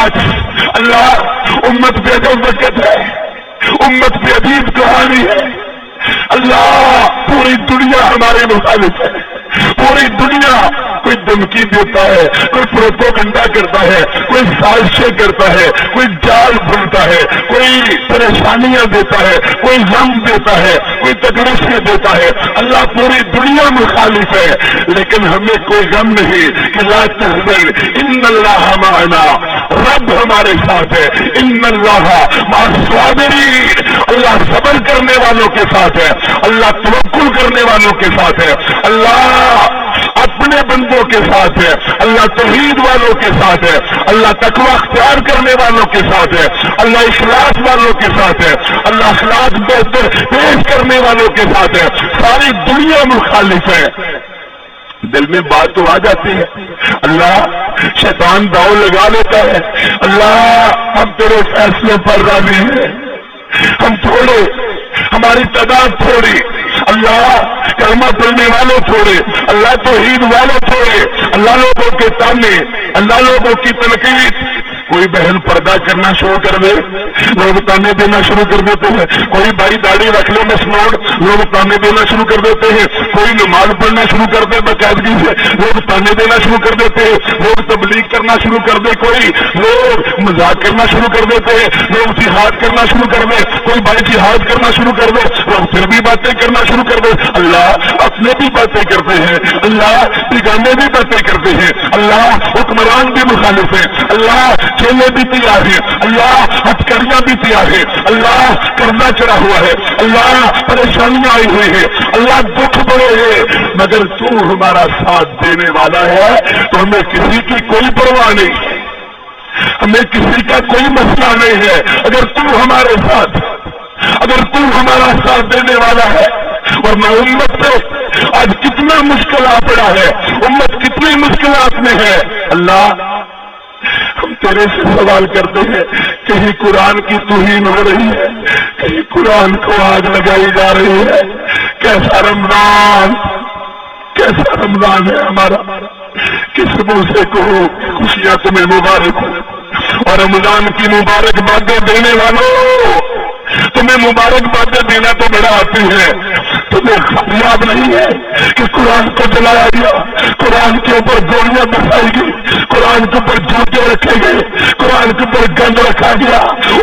آج اللہ امت پہ جو وقت ہے، امت پہ عجیب کہانی ہے، اللہ پوری دنیا ہمارے مخالف ہے، پوری دنیا کوئی دھمکی دیتا ہے، کوئی پروپیگنڈا کرتا ہے، کوئی سازشیں کرتا ہے، کوئی جال بنتا ہے، کوئی پریشانیاں دیتا ہے، کوئی غم دیتا ہے، کوئی تکلیفیں دیتا ہے، اللہ پوری دنیا مخالف ہے، لیکن ہمیں کوئی غم نہیں کہ لا تحزن ان اللہ معنا، رب ہمارے ساتھ ہے، ان اللہ مع الصابرین، اللہ صبر کرنے والوں کے ساتھ ہے، اللہ توکل کرنے والوں کے ساتھ ہے، اللہ اپنے بندوں کے ساتھ ہے، اللہ توحید والوں کے ساتھ ہے، اللہ تقوی اختیار کرنے والوں کے ساتھ ہے، اللہ اخلاص والوں کے ساتھ ہے، اللہ اخلاق بہتر پیش کرنے والوں کے ساتھ ہے، ساری دنیا مخالف ہے۔ دل میں بات تو آ جاتی ہے، اللہ شیطان داؤ لگا لیتا ہے، اللہ ہم تیرے فیصلے پر راضی ہیں، ہم تھوڑے، ہماری تعداد تھوڑی، اللہ کلمہ پڑھنے والوں تھوڑے، اللہ توحید والوں تھوڑے، اللہ لوگوں کے تانے، اللہ لوگوں کی تنقید، کوئی بہن پردہ کرنا شروع کر دے لوگ تانے دینا شروع کر دیتے ہیں، کوئی بھائی داڑھی رکھ لے مسنون لوگ تانے دینا شروع کر دیتے ہیں، کوئی نماز پڑھنا شروع کر دے باقاعدگی سے لوگ تانے دینا شروع کر دیتے ہیں، لوگ تبلیغ کرنا شروع کر دے، کوئی لوگ مذاق کرنا شروع کر دیتے ہیں، لوگ جہاد کرنا شروع کر دے، کوئی بھائی جہاد کرنا شروع کر دے، لوگ پھر بھی باتیں کرنا شروع کر دے، اللہ اپنے بھی باتیں کرتے ہیں، اللہ بیگانے بھی باتیں کرتے ہیں، اللہ حکمران بھی مخالف ہیں، اللہ چیلے بھی تیار ہیں، اللہ ہتھکڑیاں بھی تیار ہیں، اللہ قرضہ چڑھا ہوا ہے، اللہ پریشانیاں آئی ہوئی ہیں، اللہ دکھ بڑے ہیں، مگر تو ہمارا ساتھ دینے والا ہے تو ہمیں کسی کی کوئی پرواہ نہیں، ہمیں کسی کا کوئی مسئلہ نہیں ہے، اگر تو ہمارے ساتھ، اگر تو ہمارا ساتھ دینے والا ہے، ورنہ امت پہ آج کتنا مشکل آ پڑا ہے، امت کتنی مشکلات میں ہے، اللہ ہم تیرے سے سوال کرتے ہیں، کہیں قرآن کی توہین ہو رہی ہے، کہیں قرآن کو آگ لگائی جا رہی ہے، کیسا رمضان، کیسا رمضان ہے ہمارا، کس منہ سے کہو خوشیاں تمہیں مبارک ہو، اور رمضان کی مبارک باتیں دینے والوں تمہیں مبارک باتیں دینا تو بڑا آتی ہے، تمہیں یاد نہیں ہے کہ قرآن کو جلایا گیا، قرآن کے اوپر گولیاں بسائی گئی، قرآن کے اوپر جوتے رکھے گئے، قرآن کے اوپر گند رکھا گیا،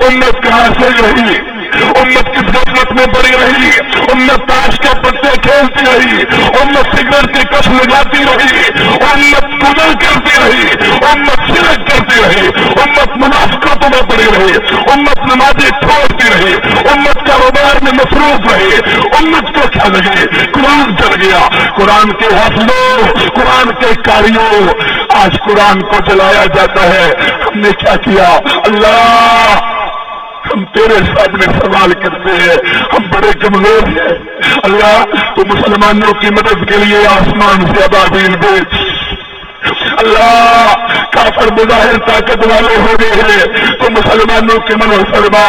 امت کہاں سے رہی، امت کس غفلت میں پڑی رہی، امت تاش کے پتے کھیلتی رہی، امت سگریٹ کی کش لگاتی رہی، امت گناہ کرتی رہی، امت شرک کرتی رہی، امت منافقتوں میں پڑی رہی، امت نمازیں چھوڑتی رہی، امت کاروبار میں مصروف رہی، امت کو کیا لگے، قرآن چل گیا، قرآن کے حافظوں، قرآن کے قاریوں، آج قرآن کو جلایا جاتا ہے، ہم نے کیا کیا، اللہ ہم تیرے سامنے سوال کرتے ہیں، ہم بڑے کمزور ہیں، اللہ تو مسلمانوں کی مدد کے لیے آسمان سے ابابیل بھیج، اللہ کافر بظاہر طاقت والے ہو گئے ہیں تو مسلمانوں کے منو فرما،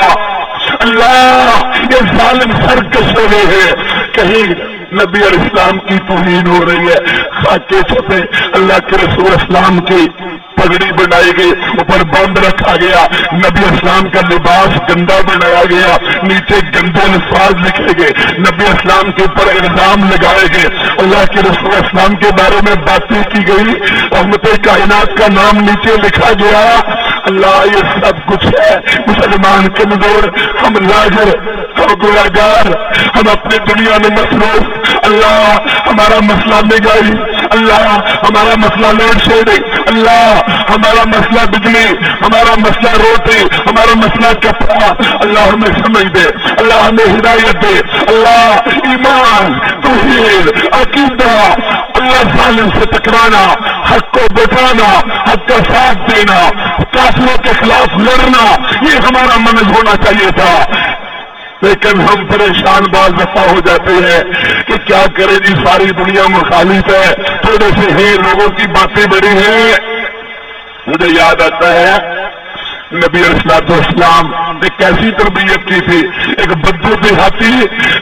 اللہ یہ ظالم سرکش ہو گئے ہیں، کہیں نبی علیہ السلام کی توہین ہو رہی ہے، خاکے چھپے اللہ کے رسول اسلام کی پگڑی بنائی گئی، اوپر بند رکھا گیا، نبی اسلام کا لباس گندا بنایا گیا، نیچے گندے الفاظ لکھے گئے، نبی اسلام کے اوپر الزام لگائے گئے، اللہ کے رسول اسلام کے بارے میں باتیں کی گئی، رحمت کائنات کا نام نیچے لکھا گیا، اللہ یہ سب کچھ ہے، مسلمان کمزور، ہم لاجر، ہم گنہگار، ہم اپنی دنیا میں مصروف، اللہ ہمارا مسئلہ مہنگائی، اللہ ہمارا مسئلہ لوڈ شیڈنگ، اللہ ہمارا مسئلہ بجلی، ہمارا مسئلہ روٹی، ہمارا مسئلہ کپڑا، اللہ ہمیں سمجھ دے، اللہ ہمیں ہدایت دے، اللہ ایمان، توحید، عقیدہ، اللہ ظالم سے ٹکرانا، حق کو بچانا، حق کا ساتھ دینا، کافروں کے خلاف لڑنا، یہ ہمارا منہج ہونا چاہیے تھا، لیکن ہم پریشان بعض دفعہ ہو جاتے ہیں کہ کیا کرے جی، ساری دنیا مخالف ہے، تھوڑے سے ہیں لوگوں کی باتیں بڑی ہیں۔ مجھے یاد آتا ہے نبی علیہ السلام نے کیسی تربیت کی تھی، ایک بدو دیہاتی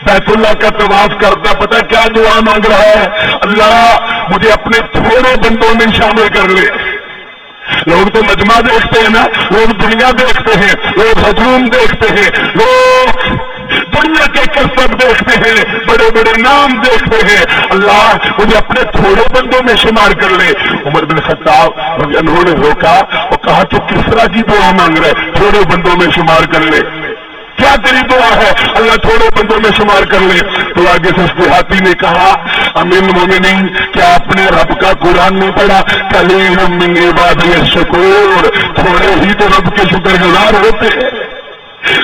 بیت اللہ کا طواف کرتا، پتہ کیا دعا مانگ رہا ہے، اللہ مجھے اپنے تھوڑے بندوں میں شامل کر لے، لوگ تو مجمع دیکھتے ہیں نا، لوگ دنیا دیکھتے ہیں، لوگ ہجوم دیکھتے ہیں، لوگ دنیا کے کسب دیکھتے ہیں، بڑے بڑے نام دیکھتے ہیں۔ اللہ مجھے اپنے تھوڑے بندوں میں شمار کر لے۔ عمر بن خطاب انہوں نے روکا اور کہا تو کس طرح کی دعا مانگ رہے؟ تھوڑے بندوں میں شمار کر لے، کیا تیری دعا ہے؟ اللہ تھوڑے بندوں میں شمار کر لے۔ تو آگے سے دیہاتی نے کہا امیر المومنین کیا آپ نے رب کا قرآن نہیں پڑھا؟ قلیل من عبادی الشکور، تھوڑے ہی تو رب کے شکر گزار ہوتے ہیں،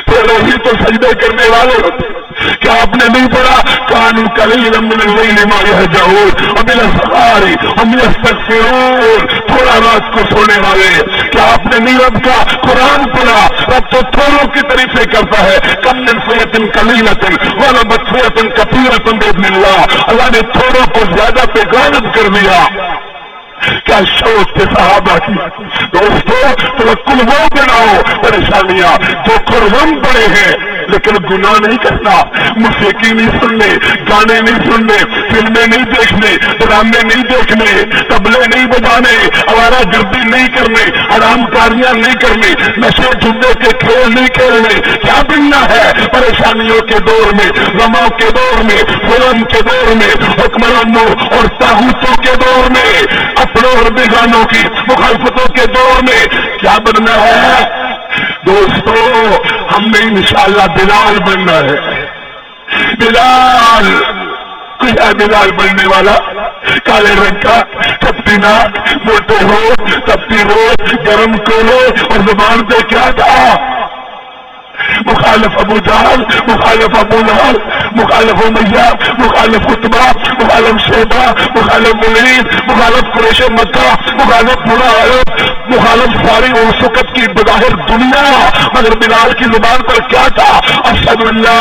تھوڑے ہی تو سجدے کرنے والے ہوتے ہیں۔ کیا آپ نے نہیں پڑھا کانوا قلیلا من اللیل ما یہجعون وبالاسحار هم یستغفرون، تھوڑا رات کو سونے والے؟ کیا آپ نے نہیں رب کا قرآن پڑھا؟ رب تو تھوڑوں کی تعریفیں کرتا ہے، کم من فئۃ قلیلۃ غلبت فئۃ کثیرۃ باذن اللہ، اللہ نے تھوڑوں کو زیادہ پہ غالب کر دیا۔ کیا شوق کے صحابہ کی دوستو توکل وہ بناؤ پریشانیاں جو قربان پڑے ہیں لیکن گناہ نہیں کرنا، موسیقی نہیں سننے، گانے نہیں سننے، فلمیں نہیں دیکھنے، ڈرامے نہیں دیکھنے، طبلے نہیں بجانے، آوارہ گردی نہیں کرنے، حرام کاریاں نہیں کرنے، نشے جدے کے کھیل نہیں کھیلنے۔ کیا بننا ہے پریشانیوں کے دور میں، غموں کے دور میں، ظلم کے دور میں، حکمرانوں اور طاغوتوں کے دور میں، اپنوں اور بیگانوں کی مخالفتوں کے دور میں کیا بننا ہے؟ دوستو ہم نے انشاءاللہ بلال بننا ہے۔ بلال کوئی ہے بلال بننے والا؟ کالے رنگ کا، تپتی ناک، موٹے ہو، تپتی روز، گرم کولے اور زبان پہ کیا تھا؟ مخالف ابو جہل، مخالف ابو لہب، مخالف امیہ، مخالف عتبہ، مخالف شیبہ، مخالف ولید، مخالف قریش مکہ، مخالف برا عرب، مخالف ساری وسقت کی بظاہر دنیا، مگر بلال کی زبان پر کیا تھا؟ اشہد ان لا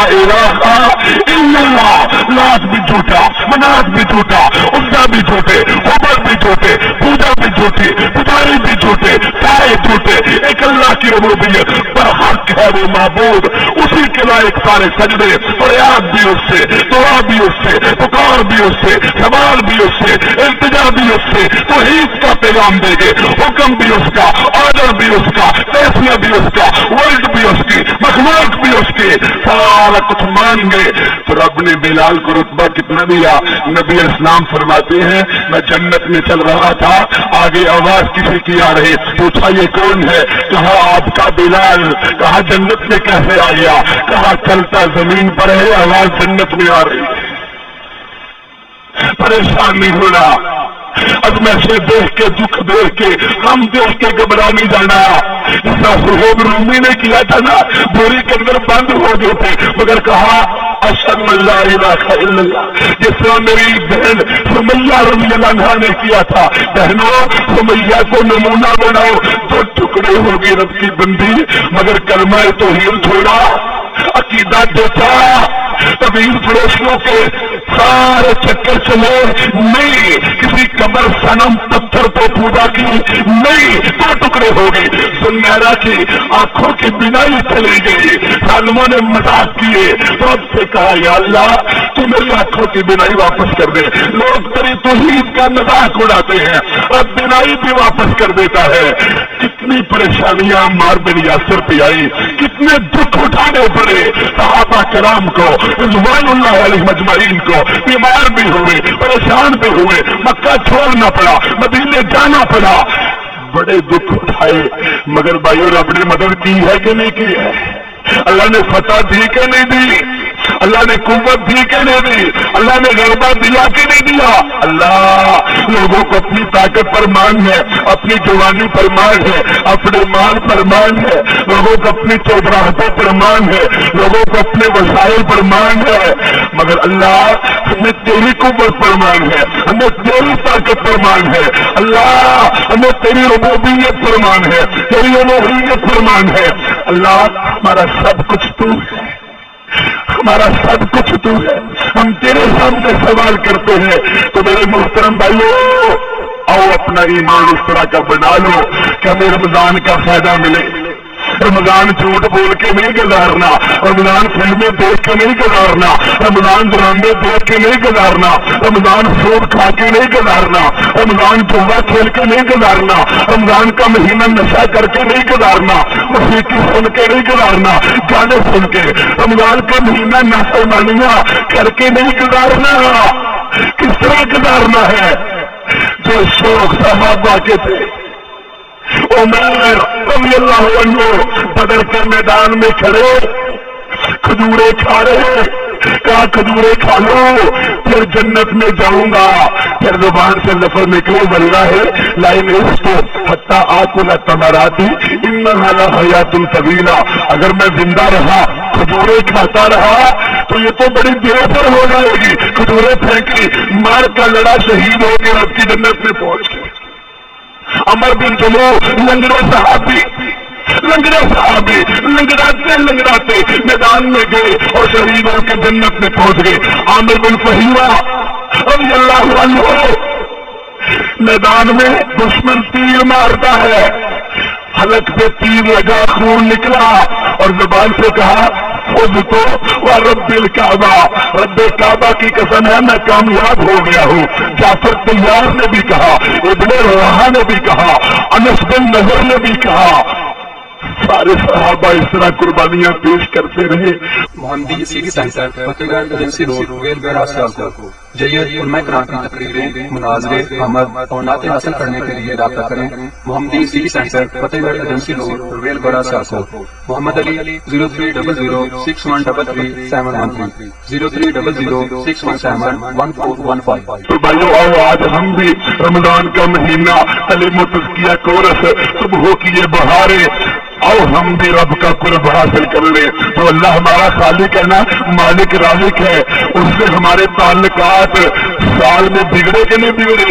الہ الا اللہ۔ لات بھی جھوٹا، منات بھی جھوٹا، عزا بھی جھوٹے، حبل بھی جھوٹے، پوجا بھی جھوٹی، پجاری بھی جھوٹے، سارے جھوٹے، ایک اللہ کی ربوبیت پر حق ہے وہ معبود، اسی کے لائق سارے سجدے، فریاد بھی اس سے، دعا بھی اس سے، پکار بھی اس سے، سوال بھی اس سے، التجا بھی اس سے، توحید کا پیغام دے گے، حکم بھی اس کا، آرڈر بھی اس کا، فیصلہ بھی اس کا، ورڈ بھی اس کی، مخلوق بھی اس کی، سارا کچھ مان گئے۔ تو رب نے بلال کو رتبہ کتنا دیا؟ نبی اسلام فرماتے ہیں میں جنت میں چل رہا تھا، آگے آواز کسی کی آ رہی، پوچھا یہ کون ہے؟ کہا آپ کا بلال۔ کہا جنت میں کیسے آ گیا؟ کہا چلتا زمین پر ہے، آواز جنت میں آ رہی ہے۔ پریشان نہیں ہونا، عظمت سے دیکھ کے، دکھ دیکھ کے، ہم دیکھ کے گھبرا نہیں جانا۔ جس طرح صہیب رومی نے کیا تھا نا، بوری کے اندر بند ہو گئے تھے مگر کہا اشہد ان لا الہ الا اللہ۔ جس طرح میری بہن سمیہ رضی اللہ عنہا نے کیا تھا، بہنوں سمیہ کو نمونہ بناؤ، دو ٹکڑے ہوگی رب کی بندی مگر کلمہ توحید چھوڑا، عقیدہ دیتا، طویل فروشوں کے سارے چکر چلے نہیں، کسی قبر صنم پتھر کو پوجا کی نہیں، دو ٹکڑے ہو گئے۔ سنیرا کی آنکھوں کی بینائی چلی گئی، ظالموں نے مذاق کیے، رب سے کہا یا اللہ تو میری آنکھوں کی بینائی واپس کر دے۔ لوگ تیری توحید کا مذاق اڑاتے ہیں، رب بینائی بھی واپس کر دیتا ہے۔ کتنی پریشانیاں عمار بن یاسر پہ آئی، کتنے دکھ اٹھانے پڑے صحابہ کرام کو، رضوان اللہ علیہ مجمعین کو، بیمار بھی ہوئے، پریشان بھی ہوئے، مکہ چھوڑنا پڑا، مدینے جانا پڑا، بڑے دکھ اٹھائے مگر بھائیو رب نے مدد کی ہے کہ نہیں کی ہے؟ اللہ نے فتح دی کہ نہیں دی؟ اللہ نے قوت دی کہ نہیں دی؟ اللہ نے غلبہ دیا کہ نہیں دیا؟ اللہ لوگوں کو اپنی طاقت پر مان ہے، اپنی جوانی پر مان ہے، اپنے مال پر مان ہے، لوگوں کو اپنی چوبراہٹوں پر مان ہے، لوگوں کو اپنے وسائل پر مان ہے، مگر اللہ ہمیں تیری قوت پر مان ہے، ہمیں تیری طاقت پر مان ہے، اللہ ہمیں تیری ربوبیت پر مان ہے، تیری الوہیت پر مان ہے۔ اللہ ہمارا سب کچھ تو ہے، ہمارا سب کچھ تو ہے، ہم تیرے سامنے سوال کرتے ہیں۔ تو میرے محترم بھائیو آؤ اپنا ایمان اس طرح کا بنا لو کہ ہمیں رمضان کا فائدہ ملے، رمضان جھوٹ بول کے نہیں گزارنا، رمضان فلمیں دیکھ کے نہیں گزارنا، رمضان ڈرامے دیکھ کے نہیں گزارنا، رمضان سود کھا کے نہیں گزارنا، رمضان جوا کھیل کے نہیں گزارنا، رمضان کا مہینہ نشہ کر کے نہیں گزارنا، موسیقی سن کے نہیں گزارنا، گانے سن کے، رمضان کا مہینہ نافرمانیاں کر کے نہیں گزارنا۔ کس طرح گزارنا ہے؟ جو شوق صحابہ کے تھے، عمر رضی اللہ عنہ بدر کے میدان میں کھڑے کھجورے کھا رہے، کہا کھجورے کھا لو پھر جنت میں جاؤں گا، پھر زبان سے لفظ نکلے واللہ لائن حتی آکل تمراتی انہا لحیات طویلہ، اگر میں زندہ رہا کھجورے کھاتا رہا تو یہ تو بڑی دیر پر ہو جائے گی، کھجورے پھینکی مار کا لڑا شہید ہو کے رب کی جنت میں پہنچ گئے۔ عمر بن جموع لنگڑے صحابی لنگڑاتے میدان میں گئے اور شہیدوں کے جنت میں پہنچ گئے۔ عامر بن فہیمہ رضی اللہ عنہ میدان میں دشمن تیر مارتا ہے، حلق پہ تیر لگا، خون نکلا اور زبان سے کہا خود تو رب الکعبہ، رب کعبہ کی قسم ہے میں کامیاب ہو گیا ہوں۔ جعفر طیار نے بھی کہا، ابن رواحہ نے بھی کہا، انس بن نضر نے بھی کہا، سارے صحابہ اس طرح قربانیاں پیش کرتے رہے۔ محمدی سیری سینٹر فتح گڑھ ایجنسی روڈ ویل گڑھ سیالکوٹ جید علماء کرام کی تقریریں، مناظرے، عمل اور نعتیں حاصل کرنے کے لیے رابطہ کریں۔ محمدی سیری سینٹر فتح گڑھ ایجنسی روڈ ویل گڑھ سیالکوٹ۔ محمد علی 03006133 0300617115۔ تو بھائیو آؤ آج ہم بھی رمضان کا مہینہ تعلیم و تزکیہ کورس صبح کی یہ بہاریں، آؤ ہم بھی رب کا قرب حاصل کر لیں۔ تو اللہ ہمارا خالق ہے نا، مالک رازق ہے، اس سے ہمارے تعلقات سال میں بگڑے کہ نہیں بگڑے؟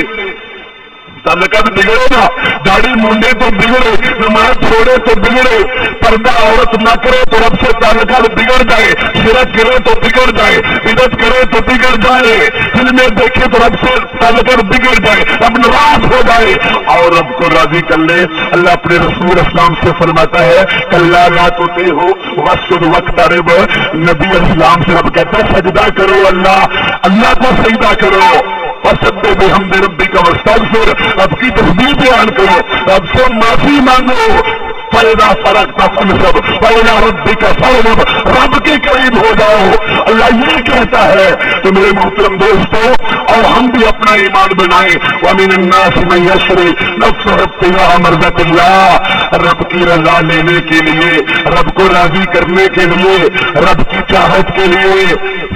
تعلقات بگڑے نا، داڑھی مونڈے تو بگڑے، نماز چھوڑے تو بگڑے، پردہ عورت نہ کرے تو رب سے تعلقات بگڑ جائے، شرک کرے تو بگڑ جائے، بدعت کرے تو بگڑ جائے، فلمیں دیکھے تو رب سے تعلقات بگڑ جائے، رب ناراض ہو جائے اور رب کو راضی کر لے۔ اللہ اپنے رسول اسلام سے فرماتا ہے کلا لا تطیعہ واسجد واقترب، نبی اسلام سے رب کہتا ہے سجدہ کرو، اللہ کو سجدہ کرو، وسبح بحمد ربک واستغفر، رب کی تسبیح بیان کرو، رب سے معافی مانگو، فَإِذَا فَرَغْتَ فَانْصَبْ وَإِلَىٰ رَبِّكَ فَارْغَب، رب کے قریب ہو جاؤ۔ اللہ یہ کہتا ہے تو میرے محترم دوستو، اور ہم بھی اپنا ایمان بنائیں۔ وَمِنَ النَّاسِ مَن يَشْرِي نَفْسَهُ ابْتِغَاءَ مَرْضَاتِ اللَّهِ، رب کی رضا لینے کے لیے، رب کو راضی کرنے کے لیے، رب کی چاہت کے لیے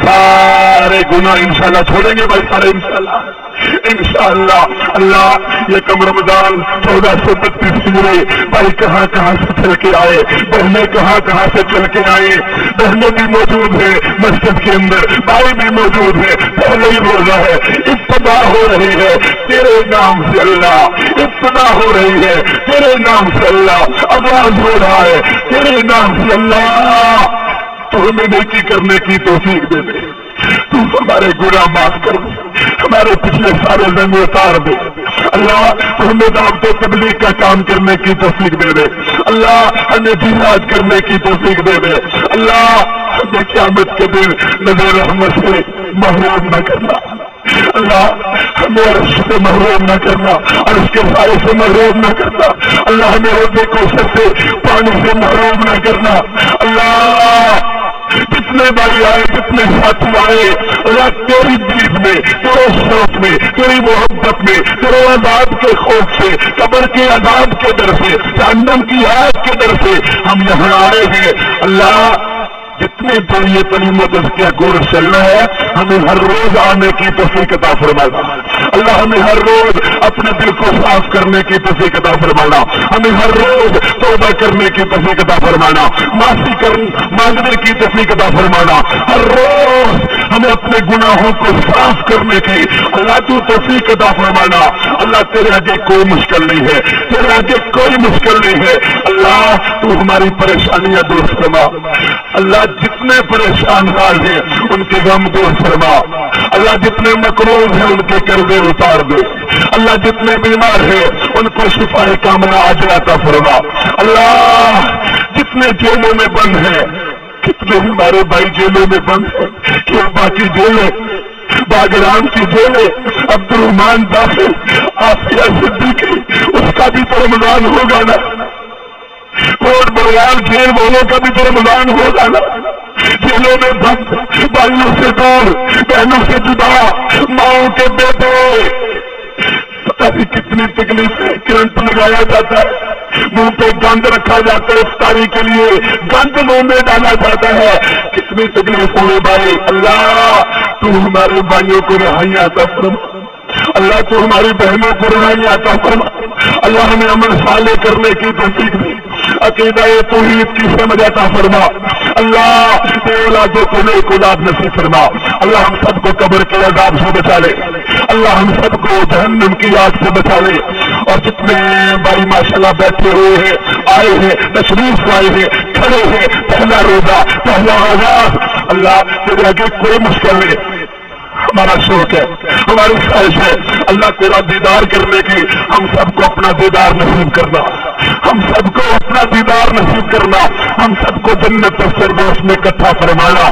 سارے گناہ انشاءاللہ چھوڑیں گے بھائی، سارے انشاءاللہ۔ اللہ یہ کم رمضان 1432 ہجری بھائی کہاں کہاں سے چل کے آئے، بہنیں کہاں کہاں سے چل کے آئے، بہنیں بھی موجود ہیں مسجد کے اندر، بھائی بھی موجود ہیں، پہلے ہی روزہ ہے، ابتدا ہو رہی ہے تیرے نام سے اللہ، ابتدا ہو رہی ہے تیرے نام سے اللہ، آغاز ہو رہا ہے تیرے نام سے اللہ۔ تو ہمیں نیکی کرنے کی توفیق دے دے، تو ہمارے گناہ معاف کر دے، ہمارے پچھلے سارے زنگ اتار دے اللہ، تو ہمیں دعوت تبلیغ کا کام کرنے کی توفیق دے دے اللہ، ہمیں جہاد کرنے کی توفیق دے دے اللہ، ہمیں قیامت کے دن نظر رحمت سے محروم نہ کرنا اللہ، ہمیں عرش سے محروم نہ کرنا، عرش کے سائے سے محروم نہ کرنا اللہ، ہمیں ہوتے کوثر سے پانی سے محروم نہ کرنا اللہ۔ جتنے بھائی آئے، جتنے ساتھی آئے اللہ، تیری بیت میں، تیرے شوق میں، تیری محبت میں، تیرے عذاب کے خوف سے، قبر کے عذاب کے ڈر سے، جہنم کی آگ کے ڈر سے ہم یہاں آئے ہیں اللہ۔ جتنے دن یہ تعلیم و تزکیہ کورس چلنا ہے، ہمیں ہر روز آنے کی توفیق عطا فرمانا اللہ، ہمیں ہر روز اپنے دل کو صاف کرنے کی توفیق عطا فرمانا، ہمیں ہر روز توبہ کرنے کی توفیق عطا فرمانا، معافی مانگنے کی توفیق عطا فرمانا، ہر روز ہمیں اپنے گناہوں کو صاف کرنے کی اللہ تو توفیق عطا فرمانا اللہ۔ تیرے آگے کوئی مشکل نہیں ہے، تیرے آگے کوئی مشکل نہیں ہے اللہ، تو ہماری پریشانیاں دور فرما اللہ، جتنے پریشان حال ہیں ان کے غم دور فرما اللہ، جتنے مقروض ہیں ان کے قرضے اتار دے اللہ، جتنے بیمار ہیں ان کو شفا کاملہ عاجلہ عطا فرما اللہ، کتنے جیلوں میں بند ہیں، کتنے ہمارے بھائی جیلوں میں بند ہیں، کیوں باقی جیلیں، باگرام کی جیلیں، عبد الرحمان داخل، آفیہ صدیقی، اس کا بھی تو رمضان ہوگا نا، کوٹ بڑیال جیل والوں کا بھی تو رمضان ہوگا نا، جیلوں میں بند، بھائیوں سے دور، بہنوں سے جدا، ماؤں کے بیٹے، پتہ نہیں کتنی تکلیفیں، کرنٹ لگایا جاتا ہے، منہ پہ گند رکھا جاتا ہے، افطاری کے لیے گند منہ میں ڈالا جاتا ہے، کتنی تکلیف ہوئے بھائی۔ اللہ تو ہمارے بھائیوں کو رہائی عطا فرما، اللہ تو ہماری بہنوں کو رہائی عطا فرما، اللہ ہمیں عمل صالح کرنے کی توفیق دے، عقیدہ توحید کی سمجھ عطا فرما، اللہ اے اولادوں کو نیک اولاد نصیب فرما، اللہ ہم سب کو قبر کے عذاب سے بچا لے، اللہ ہم سب کو جہنم کی آگ سے بچا لے، اور جتنے بھائی ماشاءاللہ بیٹھے ہوئے ہیں، آئے ہیں، تشریف لائے ہیں، کھڑے ہیں، پہلا روزہ، پہلا آغاز، اللہ تیرے آگے کوئی مشکل نہیں، ہمارا شوق ہے، ہماری خواہش ہے اللہ تیرا دیدار کرنے کی، ہم سب کو اپنا دیدار نصیب کرنا، ہم سب کو اپنا دیدار نصیب کرنا، ہم سب کو جنت الفردوس میں اکٹھا فرمانا،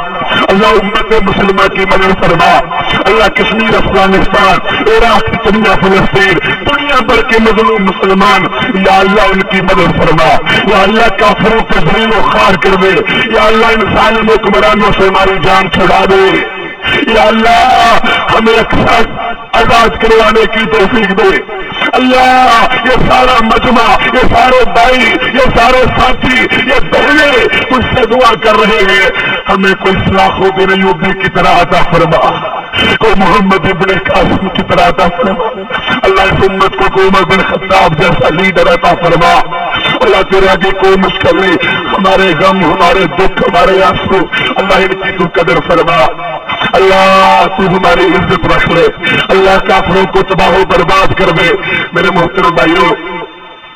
اللہ امت مسلمہ کی مدد فرما، اللہ کشمیر، افغانستان، عراق، چنیا، فلسطین، دنیا بھر کے مظلوم مسلمان، یا اللہ ان کی مدد فرما، یا اللہ کافروں کو ذلیل و خوار کر دے، یا اللہ ان ظالم حکمرانوں سے ہماری جان چھڑا دے، یا اللہ ہمیں اکثر آزاد کروانے کی توفیق دے، اللہ یہ سارا مجمع، یہ سارے بھائی، یہ سارے ساتھی، یہ بہنیں مجھ سے دعا کر رہے ہیں، ہمیں کوئی سلاخوں بن ایوبی کی طرح عطا فرما، کوئی محمد ابن قاسم کی طرح عطا فرما، اللہ اس امت کو کوئی عمر بن خطاب جیسا لیڈر عطا فرما، اللہ تیرے آگے کوئی مشکل نہیں، ہمارے غم، ہمارے دکھ، ہمارے آنسو، اللہ ان کی تو قدر فرما، اللہ تو ہماری عزت رکھ لے، اللہ کافروں کو تباہ و برباد کر دے۔ میرے محترم بھائیوں،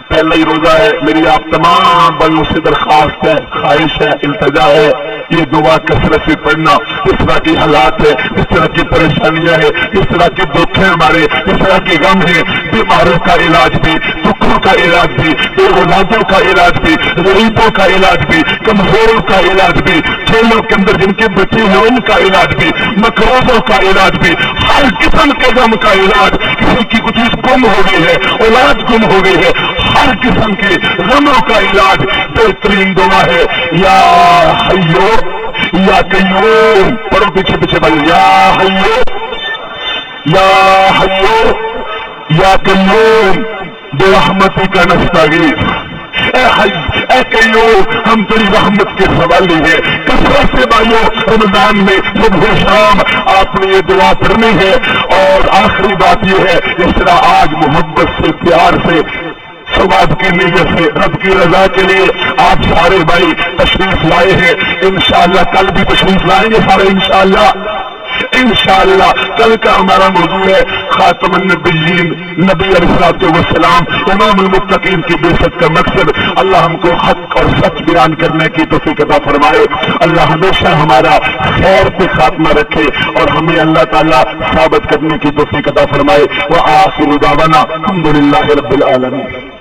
پہلا ہی روزہ ہے، میری آپ تمام بھائیوں سے درخواست ہے، خواہش ہے، التجا ہے، یہ دعا کثرت سے پڑھنا، اس طرح کی حالات ہے، اس طرح کی پریشانیاں ہیں، اس طرح کے دکھ ہیں ہمارے، اس طرح کے غم ہیں، بیماروں کا علاج بھی، دکھوں کا علاج بھی، بے اولادوں کا علاج بھی، غریبوں کا علاج بھی، کمزوروں کا علاج بھی، جیلوں کے اندر جن کے بچے ہیں ان کا علاج بھی، مقروضوں کا علاج بھی، ہر قسم کے غم کا علاج، کسی کی کچھ چیز گم ہو گئی ہے، اولاد گم ہو گئی ہے، ہر قسم کے غموں کا علاج بہترین دعا ہے، یا حیو یا قیوم، پڑھو پیچھے پیچھے بھائی، یا حیو یا حیو یا قیوم برحمتک کا نستغیث، اے حی اے قیوم، ہم تیری رحمت کے سوالی ہیں، کثرت سے بھائیوں رمضان میں صبح شام آپ نے یہ دعا پڑھنی ہے، اور آخری بات یہ ہے، اس طرح آج محبت سے، پیار سے، ثواب کی نیت سے، رب کی رضا کے لیے آپ سارے بھائی تشریف لائے ہیں، انشاءاللہ کل بھی تشریف لائیں گے سارے انشاءاللہ، انشاءاللہ کل کا ہمارا موضوع ہے خاتم النبیین، نبی علیہ الصلوۃ والسلام، امام المتقین کی بعثت کا مقصد، اللہ ہم کو حق اور سچ بیان کرنے کی توفیق عطا فرمائے، اللہ ہمیشہ ہمارا خیر پہ خاتمہ رکھے، اور ہمیں اللہ تعالیٰ ثابت کرنے کی توفیق عطا فرمائے، وآخر دعوانا الحمدللہ رب العالمین۔